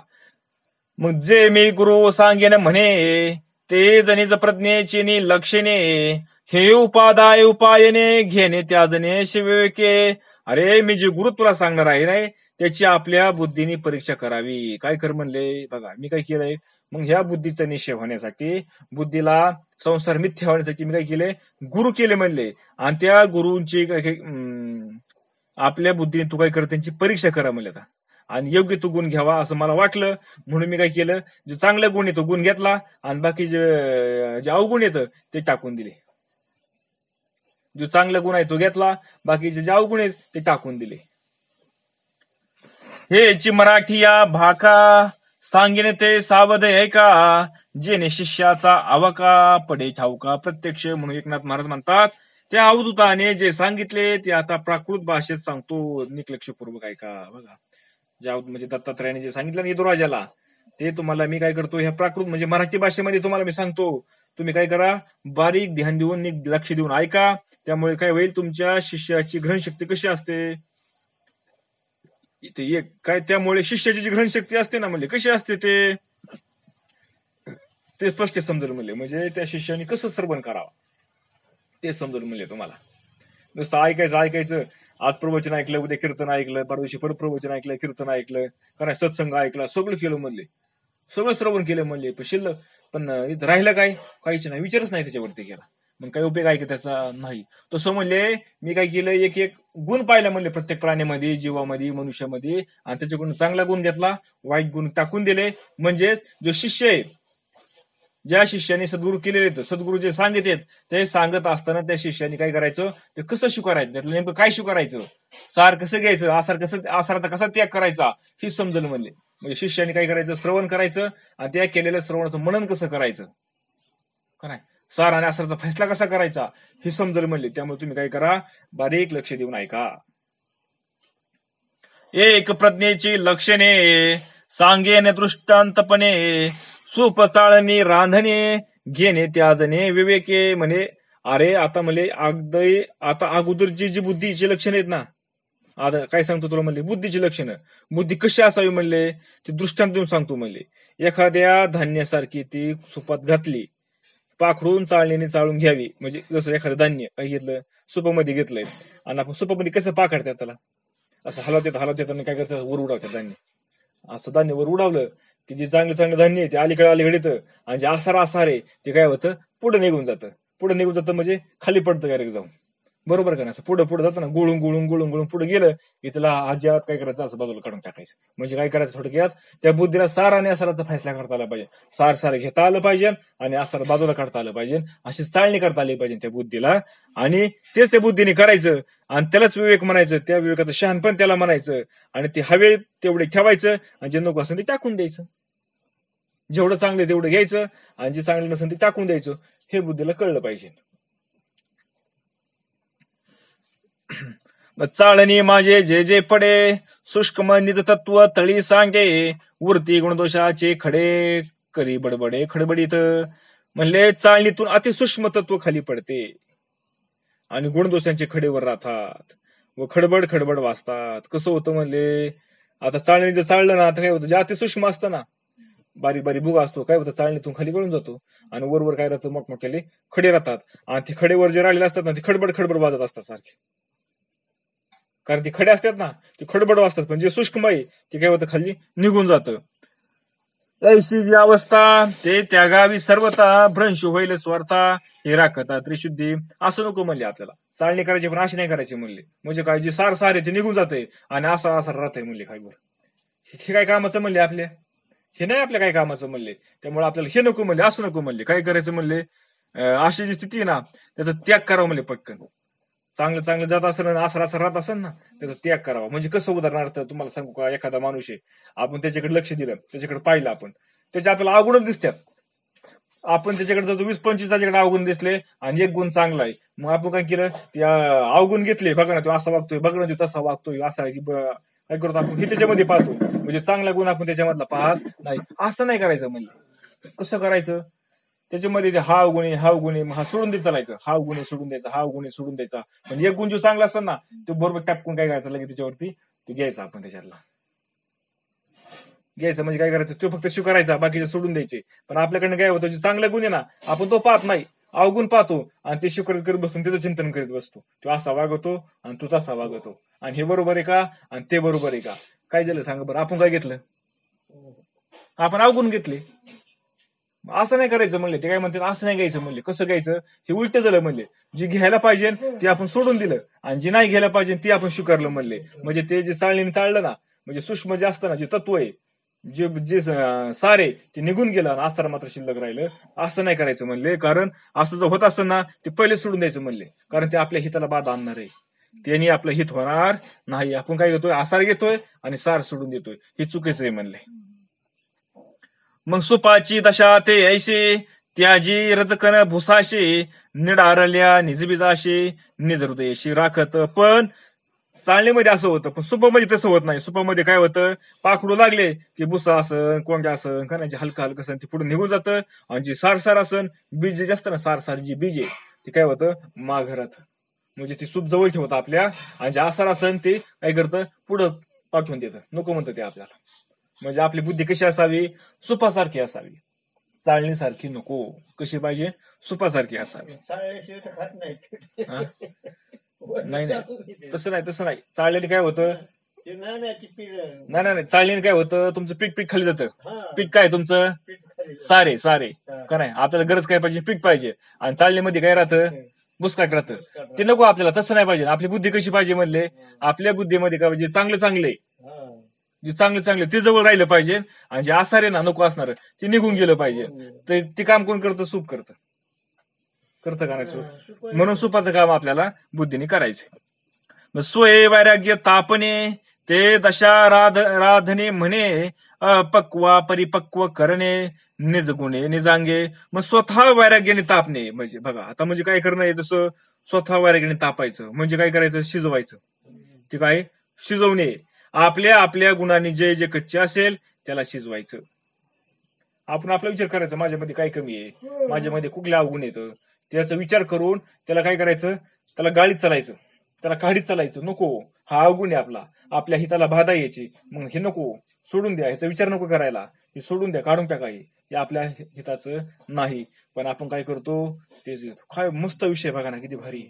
मग जे मी गुरु सांगेन म्हणे, ते जणीच प्रज्ञेची लक्षणे, हे उपायने घेणे त्या जनेश विवेके. अरे मी जे गुरु तुला सांगणार आहे ना, त्याची आपल्या बुद्धीने परीक्षा करावी. काय कर म्हणले बघा, मी काय केलंय? मग ह्या बुद्धीचा निश्चय होण्यासाठी, बुद्धीला संसार मिथ्या होण्यासाठी मी काय केले? गुरु केले म्हणले. आणि त्या गुरुंची आपल्या बुद्धीने तू काय कर, त्यांची परीक्षा करा म्हणले आता. आणि योग्य तो गुण घ्यावा असं मला वाटलं, म्हणून मी काय केलं? जे चांगले गुण आहे तो गुण घेतला आणि बाकी जे अवगुण येतं ते टाकून दिले. जो चांगला गुण आहे तो घेतला, बाकीचे जे अवगुण आहेत ते टाकून दिले. हेची मराठी या भाका, सांगेन ते सावध आहे का, जेने शिष्याचा आवाका पडे ठाऊका प्रत्यक्ष. म्हणून एकनाथ महाराज म्हणतात, त्या अवधूताने जे सांगितले ते आता प्राकृत भाषेत सांगतो, निकलक्षपूर्वक ऐका. बघा, ज्या म्हणजे दत्तात्रयाने जे सांगितलं ना यदुराजाला, ते तुम्हाला मी काय करतो, ह्या प्राकृत म्हणजे मराठी भाषेमध्ये तुम्हाला मी सांगतो. तुम्ही काय करा? बारीक ध्यान देऊन, लक्ष देऊन ऐका. त्यामुळे काय होईल? तुमच्या शिष्याची ग्रहणशक्ती कशी असते इथे एक काय, त्यामुळे शिष्याची जी ग्रहणशक्ती असते ना, म्हणजे कशी असते ते स्पष्ट समजेल. म्हणजे त्या शिष्याने कसं श्रवण करावं ते समजेल म्हणले तुम्हाला. नुसतं ऐकायचं. आज प्रवचन ऐकलं, उद्या कीर्तन ऐकलं, परदिवशी परत प्रवचन ऐकलं, कीर्तन ऐकलं, कारण सत्संग ऐकला, सगळं केलं म्हणले, सगळं श्रवण केलं म्हणले. पण शिल्लक पण इथं राहिलं काय? काहीच नाही. विचारच नाही त्याच्यावरती केला. मग काही उपयोग आहे का त्याचा? नाही. तसं म्हणले मी काय केलं? एक एक गुण पाहिला म्हणले प्रत्येक प्राण्यामध्ये, जीवामध्ये, मनुष्यामध्ये, आणि त्याच्याकडून चांगला गुण घेतला, वाईट गुण टाकून दिले. म्हणजेच जो शिष्य आहे, ज्या शिष्याने सद्गुरू केलेले, सद्गुरू जे सांगतात ते सांगत असताना त्या शिष्याने काय करायचं? ते कसं स्वीकारायचं, त्यातलं नेमकं काय स्वीकारायचं, सार कसं घ्यायचं, आसाराचा कसा त्याग करायचा ही समजलं म्हणले. म्हणजे शिष्याने काय करायचं? श्रवण करायचं, आणि त्या केलेल्या श्रवणाचं मनन कसं करायचं, का नाही, सार आणि आसाराचा फैसला कसा करायचा हे समजलं म्हणले. त्यामुळे तुम्ही काय करा? बारीक लक्ष देऊन ऐका. एक प्रज्ञेची लक्षणे, सांगेन दृष्टांतपणे, सुपचाळणी रांधणे, घेणे त्याजने विवेके. म्हणे अरे आता म्हणले आता अगोदरची जी बुद्धीची लक्षणं आहेत ना, आता काय सांगतो तुला म्हणले? बुद्धीची लक्षणं. बुद्धी कशी असावी म्हणले ते दृष्टांत देऊन सांगतो म्हणले. एखाद्या धान्यासारखी ती सुपात घातली, पाखडून चाळणीने चाळून घ्यावी. म्हणजे जसं एखादं धान्य काय घेतलं, सुपामध्ये घेतलंय, आणि आपण सुपामध्ये कसं पाखडतात त्याला, असं हलवतात आणि काय करतात? वर उडवतात धान्य. असं धान्य वर उडावलं की जे चांगलं धान्य आहे ते अलीकडे येतं, आणि जे आसार आहे ते काय होतं? पुढे निघून जातं म्हणजे खाली पडतं डायरेक्ट जाऊन. बरोबर का ना? असं पुढं पुढे जातं ना, गुळून गुळून गुळून गुळून पुढे गेलं की त्याला अजिबात काय करायचं, असं बाजूला काढून टाकायचं. म्हणजे काय करायचं थोडक्यात, त्या बुद्धीला सार आणि असराचा फैसला करता आला पाहिजे. सार सार घेता आलं पाहिजे आणि असर बाजूला काढता आलं पाहिजे. अशी चालणी करता आली पाहिजे त्या बुद्धीला. आणि तेच त्या बुद्धीने करायचं आणि त्यालाच विवेक म्हणायचं, त्या विवेकाचं शहाणपण त्याला म्हणायचं. आणि ते हवे तेवढे ठेवायचं आणि जे नको असेल ते टाकून द्यायचं. जेवढं चांगलं तेवढं घ्यायचं आणि जे चांगलं नसेल ते टाकून द्यायचं. हे बुद्धीला कळलं पाहिजे. चाळणी माझे जे जे पडे, शुष्कम निज तत्व तळी सांगे, वृत्ती गुणदोषाचे खडे करी बडबडे खडबडीत. म्हणले चाळणीतून अतिसूक्ष्म तत्व खाली पडते आणि गुणदोषांचे खडे वर राहतात व खडबड खडबड वाचतात. कसं होतं म्हणले, आता चाळणी जर चाललं ना, आता काय होतं, जे अतिसूक्ष्म असतं ना, बारीक बारीक भुगा असतो, काय होतं, चाळणीतून खाली गळून जातो आणि वरवर काय राहतं, मोठमोठ्याले खडे राहतात आणि ते खडेवर जे राहिलेले असतात ना, ते खडबड खडबड वाजत असतात सारखे. कारण ती खडे असतात ना, ते खडबड वाजतात, पण जे सूक्ष्म आहे ते काय होतं, खाली निघून जातं. ऐशी जी अवस्था ते त्यागावी सर्वता, भ्रंश होईल स्वार्था, हे राखता त्रिशुद्धी. असं नको म्हणले आपल्याला. चालणी करायची पण अशी नाही करायची म्हणले. म्हणजे काय, जे सार सार आहे ते निघून जाते आणि असा असा राहतंय म्हणले. काय बरं, हे काय कामाचं म्हणले आपल्या, हे नाही आपल्या काय कामाचं म्हणले. त्यामुळे आपल्याला हे नको म्हणले, असं नको म्हणले. काय करायचं म्हणले, अशी जी स्थिती आहे ना, त्याचा त्याग करावा म्हणले पटकन. चांगलं चांगलं जात असेल ना, असं असं राहत असेल ना, त्याचा त्याग करावा. म्हणजे कसं, उदाहरणार्थ तुम्हाला सांगू का, एखादा माणूस आहे, आपण त्याच्याकडे लक्ष दिलं, त्याच्याकडे पाहिलं आपण, त्याचे आपल्याला अवगुणच दिसतात. आपण त्याच्याकडे जातो, 20-25 त्याच्याकडे अवगुण दिसले आणि एक गुण चांगला आहे, मग आपण काय केलं, त्या अवगुण घेतले. बघा ना, तो असा वागतोय, बघा ना तो तसा वागतोय, असा आहे की काय करतो आपण, हे त्याच्यामध्ये पाहतो. म्हणजे चांगला गुण आपण त्याच्यामधला पाहत नाही. असं नाही करायचं. म्हणजे कसं करायचं, त्याच्यामध्ये ते हा गुण आहे, हा गुण आहे, हा सोडून देत चालायचं. हा गुण सोडून द्यायचा, हा गुण सोडून द्यायचा. म्हणजे एक गुण जो चांगला असतो ना, तो बरोबर टापकून काय करायचं, लगेच त्याच्यावरती तो घ्यायचा आपण त्याच्यातला. घ्यायचं म्हणजे काय करायचं, तो फक्त स्वीकारायचा, बाकीचे सोडून द्यायचे. पण आपल्याकडनं काय होतं, जे चांगला गुण आहे ना, आपण तो पाहत नाही, अवगुण पाहतो आणि ते स्वीकारत करत बसतो, त्याचं चिंतन करीत बसतो. तो असा वागतो आणि तो तसा वागतो आणि हे बरोबर आहे का आणि ते बरोबर आहे का. काय झालं सांगा बरं, आपण काय घेतलं, आपण अवगुण घेतले. असं नाही करायचं म्हणले. ते काय म्हणतात, असं नाही घ्यायचं म्हणले. कसं घ्यायचं, हे उलट झालं म्हणले. जे घ्यायला पाहिजे ते आपण सोडून दिलं आणि जे नाही घ्यायला पाहिजे ते आपण स्वीकारलं म्हणले. म्हणजे ते जे चालणीने चाललं ना, म्हणजे सूक्ष्म जे असतं ना, जे तत्व आहे, जे जे सारे ते निघून गेलं आणि आस्तार मात्र शिल्लक राहिलं. असं नाही करायचं म्हणले. कारण असं जर होत असतं ना, ते पहिले सोडून द्यायचं म्हणले. कारण ते आपल्या हिताला बाधा आणणार आहे. त्यांनी आपलं हित होणार नाही. आपण काय घेतोय, आसार घेतोय आणि सार सोडून देतोय, हे चुकीचं आहे म्हणले. मग सुपाची दशा ते ऐशी, त्याजी रजकन भुसाशी, निडारल्या निजबिजाशी, निज हृदयशी राखत. पण चाळणीमध्ये असं होतं, पण सुपामध्ये तसं होत नाही. सुपामध्ये काय होतं, पाखडू लागले की भुसा असन, कोंड्या असन, खाण्याचे हलकं हलकं असन, ते पुढे निघून जातं. आणि जी सार सार असन, बीज जे असतं ना, सार सार जी बीज आहे, ते काय होतं, माघारात. म्हणजे ती सूप जवळ ठेवतं आपल्या. आणि जे आसार असन ते काय करतं, पुढं पाठवून देतं, नको म्हणतं ते आपल्याला. म्हणजे आपली बुद्धी कशी असावी, सुपासारखी असावी, चाळणीसारखी नको. कशी पाहिजे, सुपासारखी असावी. हा? नाही नाही, तसं नाही, तसं नाही. चाळल्याने काय होतं, नाही नाही, चाळणीने काय होतं, तुमचं पीक पीक खाली जातं. पीक काय तुमचं, सारे सारे का नाही, आपल्याला गरज काय पाहिजे, पीक पाहिजे. आणि चाळणीमध्ये काय राहतं, बुसकाट राहतं. ते नको आपल्याला, तसं नाही पाहिजे. आपली बुद्धी कशी पाहिजे म्हणले, आपल्या बुद्धीमध्ये काय पाहिजे, चांगलं चांगले, जे चांगलं चांगलं ते जवळ राहिलं पाहिजे. आणि जे आसार आहे ना, नको असणार, ते निघून गेलं पाहिजे. तर ते काम कोण करतं, सूप करतं का नाही सूप. म्हणून सुपाचं काम आपल्याला बुद्धीने करायचंय. स्वय वैराग्य तापणे, ते दशा राधने म्हणे, अपक्वा परिपक्व करणे, निज गुणे निजांगे. मग स्वतः वैराग्याने तापणे म्हणजे बघा, आता म्हणजे काय करणं आहे, तसं स्वतः वैराग्याने तापायचं म्हणजे काय करायचं, शिजवायचं. ते काय, शिजवणे. आपल्या आपल्या गुणांनी जे जे कच्चे असेल त्याला शिजवायचं. आपण आपला विचार करायचा, माझ्यामध्ये काय कमी आहे, माझ्यामध्ये कुठल्या अवगुण येतं, त्याचा विचार करून त्याला काय करायचं, त्याला गाडीत चालायचं, त्याला काढीत चालायचं. नको, हा अवगुण आहे आपला, आपल्या हिताला बाधा यायची, मग हे नको, सोडून द्या, ह्याचा विचार नको करायला, हे सोडून द्या, काढून टाका, हे आपल्या हिताचं नाही. पण आपण काय करतो, तेच घेतो. काय मस्त विषय बघा ना, किती भारी.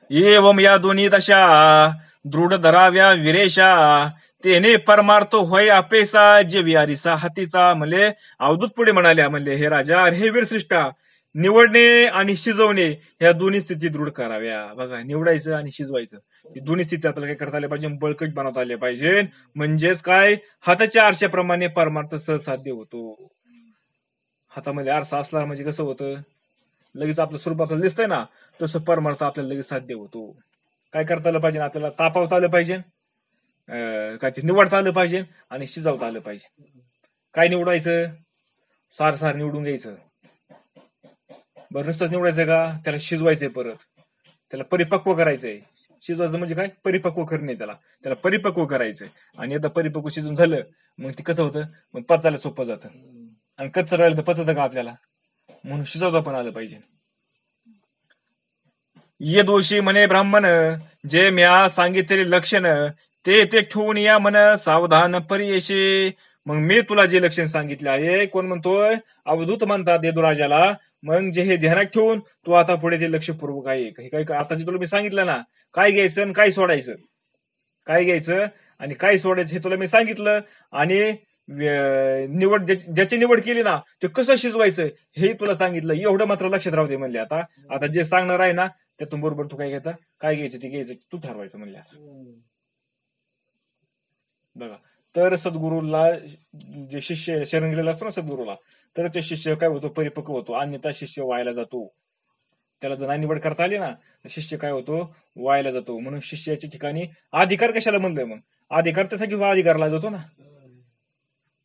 एवम या दोन्ही दशा, दृढ धराव्या विरेशा, तेने परमार्थ होय अपेसा, जे विहारिसा हातीचा. म्हणले अवधूत पुढे म्हणाल्या, म्हणले हे राजा, हे वीरश्रेष्ठा, निवडणे आणि शिजवणे ह्या दोन्ही स्थिती दृढ कराव्या. बघा, निवडायचं आणि शिजवायचं ही दोन्ही स्थिती आपल्याला काय करता आल्या पाहिजे, बळकट बनवता आल्या पाहिजे. म्हणजेच काय, हाताच्या आरशाप्रमाणे परमार्थ सहसाध्य होतो. हातामध्ये आरसा असला म्हणजे कसं होतं, लगेच आपलं स्वरूप आपल्याला दिसतंय ना, तसं परमार्थ आपल्याला लगेच साध्य होतो. काय करता आलं पाहिजे, आपल्याला तापवता आलं पाहिजे, काय ते निवडता आलं पाहिजे आणि शिजवता आलं पाहिजे. काय निवडायचं, सार सार निवडून घ्यायचं. बरं, नुसतंच निवडायचं का, त्याला शिजवायचंय, परत त्याला परिपक्व करायचंय. शिजवायचं म्हणजे काय, परिपक्व करणे, त्याला परिपक्व करायचंय. आणि एकदा परिपक्व शिजून झालं मग ते कसं होतं, मग पचायला सोपं जातं. आणि कच्चं राहिलं तर पचतं का आपल्याला, म्हणून शिजवता पण आलं पाहिजे. ये दोषी म्हणे ब्राह्मण, जे म्या सांगितलेले लक्षण ते ते ठेवून या मन सावधान परियेशी. मग मी तुला जे लक्षण सांगितले आहे, कोण म्हणतोय, अवधूत म्हणतात देदुराजाला. मग जे हे ध्यानात ठेवून तू आता पुढे ते लक्षपूर्वक आहे, काही आता जे तुला मी सांगितलं ना, काय घ्यायचं आणि काय सोडायचं, काय घ्यायचं आणि काय सोडायचं हे तुला मी सांगितलं. आणि निवड ज्याची निवड केली ना, ते कसं शिजवायचं हे तुला सांगितलं. एवढं मात्र लक्षात राहू दे म्हणले. आता जे सांगणार आहे ना, त्यातून बरोबर तू काय घेता, काय घ्यायचं ते घ्यायचं तू ठरवायचं म्हणले. आता बघा, तर सद्गुरूला जे शिष्य शरण गेलेला असतो ना सद्गुरूला, तर ते शिष्य काय होतो, परिपक्व होतो. अन्यथा शिष्य वायाला जातो. त्याला जर नाही निवड करता आली ना, शिष्य काय होतो, वायाला जातो. म्हणून शिष्याच्या ठिकाणी अधिकार कशाला म्हणलंय, मग अधिकार त्यासाठी अधिकार लागतो ना,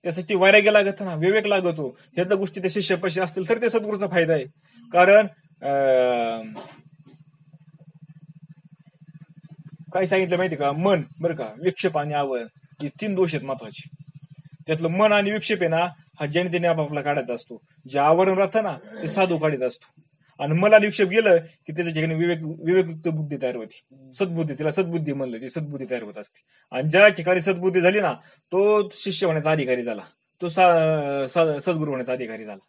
त्यासाठी वैराग्य लागत ना, विवेक लागतो. ह्या जर गोष्टी त्या शिष्यापाशी असतील तर ते सद्गुरूचा फायदा आहे. कारण काय सांगितलं माहिती का, मन बरं का, विक्षेप आणि आवरण हे 3 दोष आहेत महत्वाचे. त्यातलं मन आणि विक्षेप आहे ना, हा ज्याने त्याने आपापला काढायचा असतो. जे आवरण राहतं ना, ते साधू काढत असतो. आणि मला विक्षेप गेलं की त्याच्या ठिकाणी विवेकयुक्त बुद्धी तयार होती, सद्बुद्धी, तिला सद्बुद्धी म्हणलं, ती सद्बुद्धी तयार होत असते. आणि ज्या ठिकाणी सद्बुद्धी झाली ना, तो शिष्य होण्याचा अधिकारी झाला, तो सद्गुरू होण्याचा अधिकारी झाला.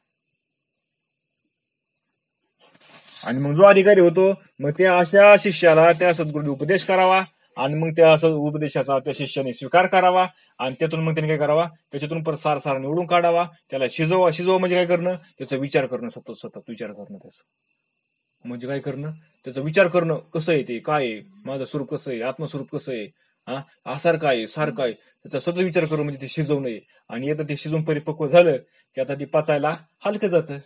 आणि मग जो अधिकारी होतो, मग त्या अशा शिष्याला त्या सद्गुरूने उपदेश करावा. आणि मग त्या उपदेशाचा त्या शिष्याने स्वीकार करावा. आणि त्यातून मग त्याने काय करावा, त्याच्यातून परत सार निवडून काढावा. त्याला शिजवा म्हणजे काय करणं, त्याचा विचार करणं, सतत विचार करणं. त्याचं म्हणजे काय करणं, त्याचा विचार करणं, कसं आहे ते, काय आहे माझं स्वरूप, कसं आहे आत्मस्वरूप, कसं आहे, आसार काय, सार काय, त्याचा सतत विचार करणं म्हणजे ते शिजवणं. आणि आता ते शिजवून परिपक्व झालं की आता ते पचायला हलकं जातं,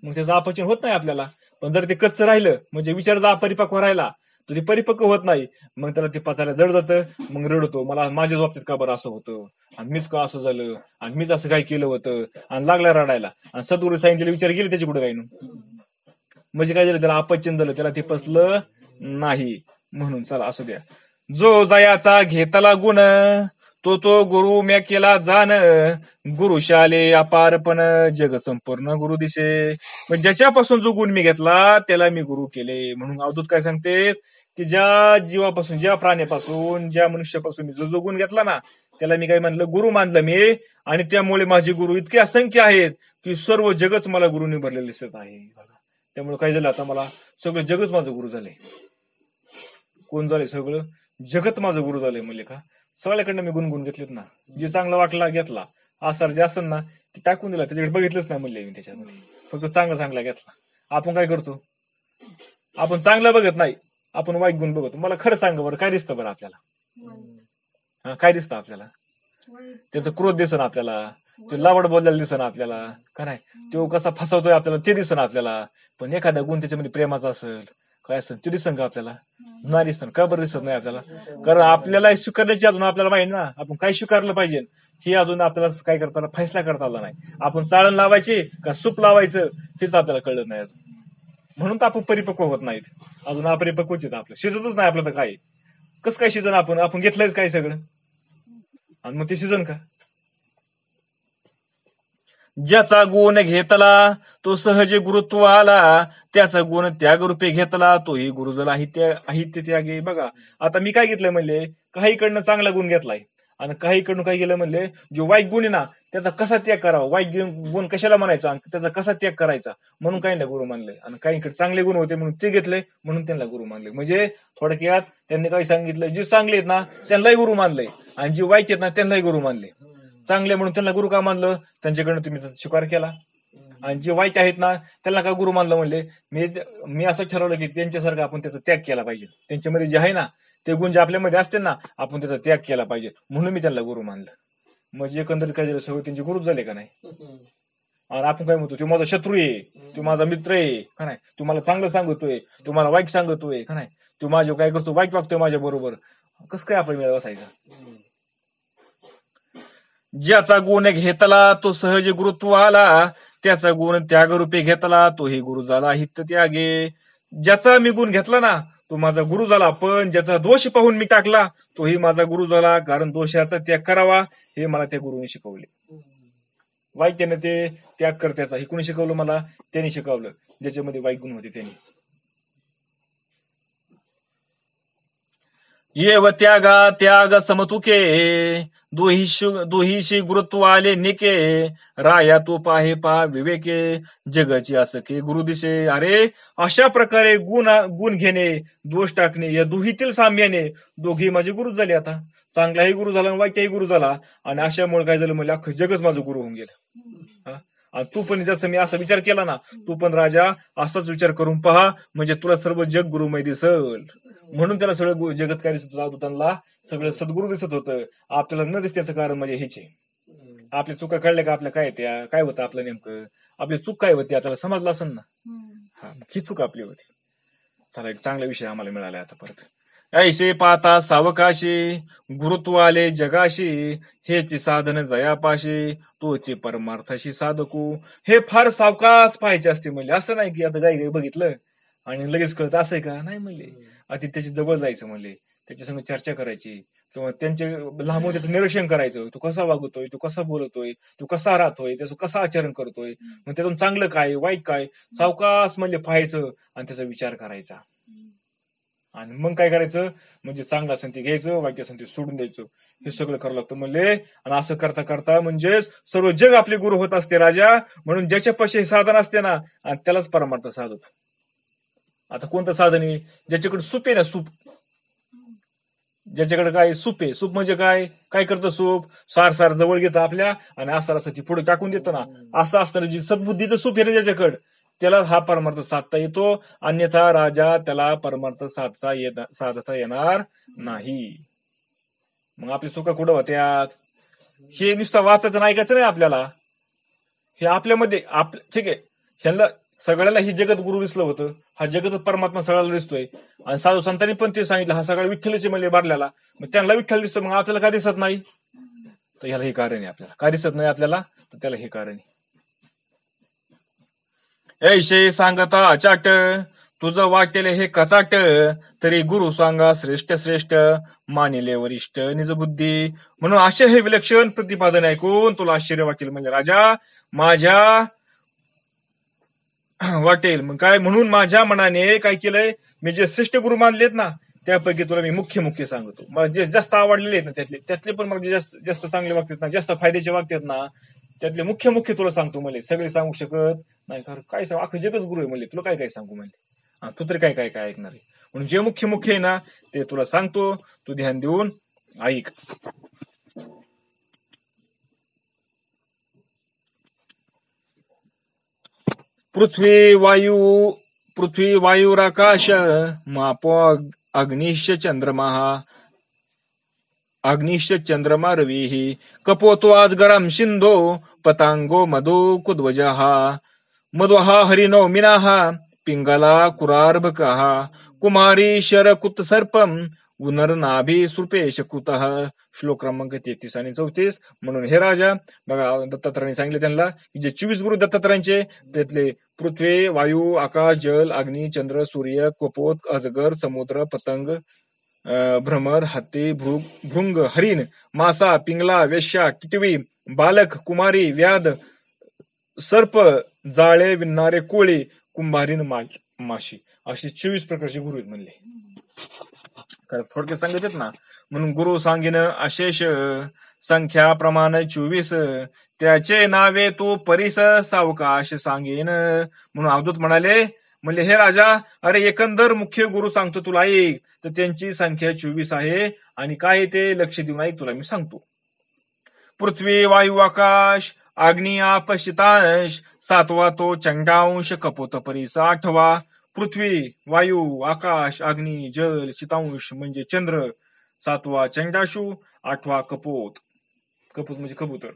मग त्याचं अपचन होत नाही आपल्याला. पण जर ते कच्चं राहिलं, म्हणजे विचार जर अपरिपक्व राहिला, तर ते परिपक्व होत नाही. मग त्याला ते पचायला जड जातं, मग रडतो, मला माझ्याच बाबतीत का बरं असं होतं, आणि मीच का असं झालं, आणि मीच असं काय केलं होतं, आणि लागला रडायला. आणि सद्गुरू सांगितलेले विचार गेले त्याची कुठे काय म्हणजे काय झालं, त्याला अपचन झालं, त्याला ते पचलं नाही. म्हणून चला असू द्या. जो जयाचा घेतला गुण, तो गुरु म्या केला जाण. गुरुशाले अपारपण जग संपूर्ण गुरु दिसे. पण ज्याच्यापासून जो गुण मी घेतला त्याला मी गुरु केले. म्हणून अवधूत काय सांगते की ज्या जीवापासून, ज्या प्राण्यापासून, ज्या मनुष्यापासून मी जो गुण घेतला ना, त्याला मी काय म्हणलं, गुरु मानलं मी. आणि त्यामुळे माझे गुरु इतके असंख्य आहेत की सर्व जगच मला गुरुने भरलेले दिसत आहे. त्यामुळे काय झालं, आता मला सगळं जगच माझं गुरु झालंय. कोण झालंय, सगळं जगत माझं गुरु झालंय. म्हणजे का, सगळ्याकडनं मी गुणगुण घेतलेत ना, जे चांगला वाटला घेतला, आसार जे असं ना ते टाकून दिला, त्याच्याकडे बघितलंच नाही म्हणले मी त्याच्यामध्ये, फक्त चांगला घेतला. आपण काय करतो, आपण चांगलं बघत नाही, आपण वाईट गुण बघतो. मला खरं सांग बरं, काय दिसतं बरं आपल्याला, काय दिसतं आपल्याला, त्याचं क्रोध दिसणं आपल्याला, ते लावड बोललेलं दिसणं आपल्याला, का नाही, तो कसा फसवतोय आपल्याला ते दिसणं आपल्याला. पण एखादा गुण त्याच्यामध्ये प्रेमाचा असेल, काय असेल, ते दिसन का आपल्याला, नाही दिसन. का बरं दिसत नाही आपल्याला, कारण आपल्याला स्वीकारण्याची अजून आपल्याला माहिती ना, आपण काय स्वीकारलं पाहिजे हे अजून आपल्याला काय करताना फैसला करता आला नाही. आपण चाळण लावायची का सूप लावायचं हेच आपल्याला कळलं नाही अजून. म्हणून तर आपण परिपक्व होत नाहीत, अजून अपरिपक्वच येत, आपलं शिजतच नाही आपलं. तर काय कसं काय शिजन, आपण घेतलंयच काय सगळं, आणि मग ते शिजन का. ज्याचा गुण घेतला तो सहज गुरुत्व आला, त्याचा गुण त्यागरूपे घेतला तोही गुरुजला अहित्य त्यागे. बघा, आता मी काय घेतलंय म्हणले, काहीकडनं चांगला गुण घेतलाय आणि काहीकडून काय केलं म्हणले, जो वाईट गुण आहे ना त्याचा कसा त्याग करावा, वाईट गुण कशाला म्हणायचा आणि त्याचा कसा त्याग करायचा, म्हणून काही ना गुरु मानले. आणि काहीकडे चांगले गुण होते म्हणून ते घेतले, म्हणून त्यांना गुरु मानले. म्हणजे थोडक्यात त्यांनी काय सांगितलं, जे चांगले आहेत ना त्यांनाही गुरु मानले, आणि जे वाईट आहेत ना त्यांनाही गुरु मानले. चांगले म्हणून त्यांना गुरु का मानलं, त्यांच्याकडनं तुम्ही स्वीकार केला, आणि जे वाईट आहेत ना त्याला का गुरु मानलं म्हणले. मी असं ठरवलं की त्यांच्यासारखं आपण त्याचा त्याग केला पाहिजे. त्यांच्यामध्ये जे आहे ना ते गुण जे आपल्यामध्ये असते ना आपण त्याचा त्याग केला पाहिजे, म्हणून मी त्याला गुरु मानलं. म्हणजे एकंदरीत काय झालं, सगळं त्यांचे गुरुच झाले का नाही. आणि आपण काय म्हणतो, तो माझा शत्रू आहे, तो माझा मित्र आहे का नाही, तू मला चांगलं सांगतोय, तू मला वाईट सांगतोय का नाही, तू माझ्या काय करतो वाईट वागतोय माझ्या बरोबर, कसं काय आपण मिळत बसायचं. ज्याचा गुण घेतला तो सहज गुरुत्व आला, त्याचा गुण त्यागरूपी घेतला तोही गुरु झाला हित त्यागे. ज्याचा मी गुण घेतला ना तो माझा गुरु झाला, पण ज्याचा दोष पाहून मी टाकला तोही माझा गुरु झाला, कारण दोषाचा त्याग करावा हे मला त्या गुरुने शिकवले. वाईट त्याने ते त्याग करत्याचा हे कोणी शिकवलं मला, त्यांनी शिकवलं, ज्याच्यामध्ये वाईट गुण होते त्यांनी. येव त्यागा त्याग समतुके, दुहीशी गुरुत्व आले निके, राया तू पाहे पा विवेके, जगची असके गुरु दिसे. अरे अशा प्रकारे गुण घेणे दोष टाकणे या दुहीतील साम्याने दोघी माझे गुरु झाले. आता चांगलाही गुरु झाला वाईटही गुरु झाला, आणि अशामुळे काय झालं म्हणजे अख्खं जगच माझं गुरु होऊन गेलं. आणि तू पण जसं मी असा विचार केला ना, तू पण राजा असाच विचार करून पहा, म्हणजे तुला सर्व जग गुरुमय दिसल. म्हणून त्याला सगळं जगत काय दिसत होतं, त्यांना सगळं सद्गुरू दिसत होतं. आपल्याला न दिसण्याचं कारण म्हणजे हेच आहे. आपल्या चुका कळल्या का, आपल्या काय त्या काय होतं आपलं नेमकं, आपली चूक काय होती आपल्याला समजलं असेल ना. हा, ही चूक आपली होती. चला, एक चांगला विषय आम्हाला मिळाला आता परत. ऐसे पाता सावकाशी गुरुत्व आले जगाशी, हेची साधन जयापाशी तोचे परमार्थाशी साधकू. हे फार सावकाश पाहायचे असते म्हणजे, असं नाही की आता गाई बघितलं आणि लगेच कळत, असं आहे का नाही म्हणले. आधी त्याच्या जवळ जायचं म्हणले, त्याच्यासंग चर्चा करायची, किंवा त्यांचे लांबून त्याचं निरीक्षण करायचं. तो कसा वागतोय, तो कसा बोलतोय, तो कसा राहतोय, त्याचं कसं आचरण करतोय, मग त्यातून चांगलं काय वाईट काय सावकाश म्हणले पाहायचं आणि त्याचा विचार करायचा. आणि मग काय करायचं, म्हणजे चांगलं असेल ते घ्यायचं, वाईट असेल ते सोडून द्यायचं. हे सगळं करावं लागतं म्हणले. आणि असं करता करता म्हणजे सर्व जग आपले गुरु होत असते राजा. म्हणून ज्याच्या पाशी हे साधन असते ना, आणि त्यालाच परमार्थ साधत. आता कोणतं साधन आहे, ज्याच्याकडे सूप आहे ना, सूप, ज्याच्याकडे काय सूप आहे, सूप म्हणजे काय काय करतं सूप, सार जवळ घेतं आपल्या आणि असं ती पुढे टाकून देतं ना, असं असतं जी सद्बुद्धीचं सूप आहे ना ज्याच्याकडे, त्याला हा परमार्थ साधता येतो. अन्यथा राजा त्याला परमार्थ साधता येणार नाही. मग आपली चुका कुठं होत्यात, हे नुसतं वाचायचं नाही ऐकायचं नाही आपल्याला. हे आपल्यामध्ये ठीक आहे, ह्यांना सगळ्याला ही जगत गुरु दिसलं होतं, हा जगत परमात्मा सगळ्याला दिसतोय. आणि साधू संतांनी पण ते सांगितलं, हा सगळा विठ्ठलचे म्हणजे बारल्याला, मग त्यांना विठ्ठल दिसतो, मग आपल्याला काय दिसत नाही. तर ह्याला हे कारण आहे, आपल्याला काय दिसत नाही आपल्याला, तर त्याला हे कारण आहे. ऐशे सांगता अचाट, तुझं वाटेल हे कचाट, तरी गुरु सांगा श्रेष्ठ श्रेष्ठ, मानिले वरिष्ठ निज बुद्धी. म्हणून असे हे विलक्षण प्रतिपादन ऐकून तुला आश्चर्य वाटेल म्हणजे राजा, माझ्या वाटेल मग काय, म्हणून माझ्या मनाने काय केलंय, मी जे श्रेष्ठ गुरु मानलेत ना त्यापैकी तुला मी मुख्य सांगतो. मला जे जास्त आवडलेले आहेत ना त्यातले पण मला जास्त चांगले वागतात ना, जास्त फायद्याचे वागतात ना, त्यातले मुख्य तुला सांगतो. मला सगळे सांगू शकत नाही, कारण काय सांगू, अख्खं जगच गुरु आहे म्हणले, तुला काय सांगू म्हणले. तू तरी काय ऐकणार आहे. म्हणून जे मुख्य आहे ना ते तुला सांगतो, तू ध्यान देऊन ऐक. पृथ्वी वायुराकाश, मापो अग्निश्च चंद्रमा रवी, कपोतो आज गरम सिंधो, पतांगो मधो कुध्वजहा, मधुहा हरिनौमिनाः, पिंगला कुरार्भकः, कुमारी शरकुत सर्पम, उनरनाभी सुपेश कृतः. श्लोक क्रमांक 33 आणि 34. म्हणून हे राजा बघा, दत्तात्रयाने सांगितले त्यांना की जे 24 गुरु दत्तात्रयांचे, त्यातले पृथ्वी, वायू, आकाश, जल, अग्नी, चंद्र, सूर्य, कपोत, अजगर, समुद्र, पतंग, भ्रमर, हत्ती, भृंग, हरिण, मासा, पिंगला, वेश्या, टिटवी, बालक, कुमारी, व्याध, सर्प, जाळे विणणारे कोळी, कुंभारीन, माशी, असे 24 प्रकारचे गुरु आहेत म्हणले. थोडक्यात सांगत ना. म्हणून गुरु सांगिन अशेष, संख्या प्रमाण 24, त्याचे नावे तू परिस सावकाश सांगेन. म्हणून अवधूत म्हणाले, म्हणले हे राजा, अरे एकंदर मुख्य गुरु सांगतो तुला ऐक, तर त्यांची संख्या 24 आहे. आणि काय ते लक्ष देऊन ऐक, तुला मी सांगतो. पृथ्वी, वायू, आकाश अग्नी आपशितांश 7वा तो चंडांश कपोत परीचा 8वा पृथ्वी वायू आकाश अग्नी जल शितांश म्हणजे चंद्र 7वा चंडाशू 8वा कपोत कपोत म्हणजे कबूतर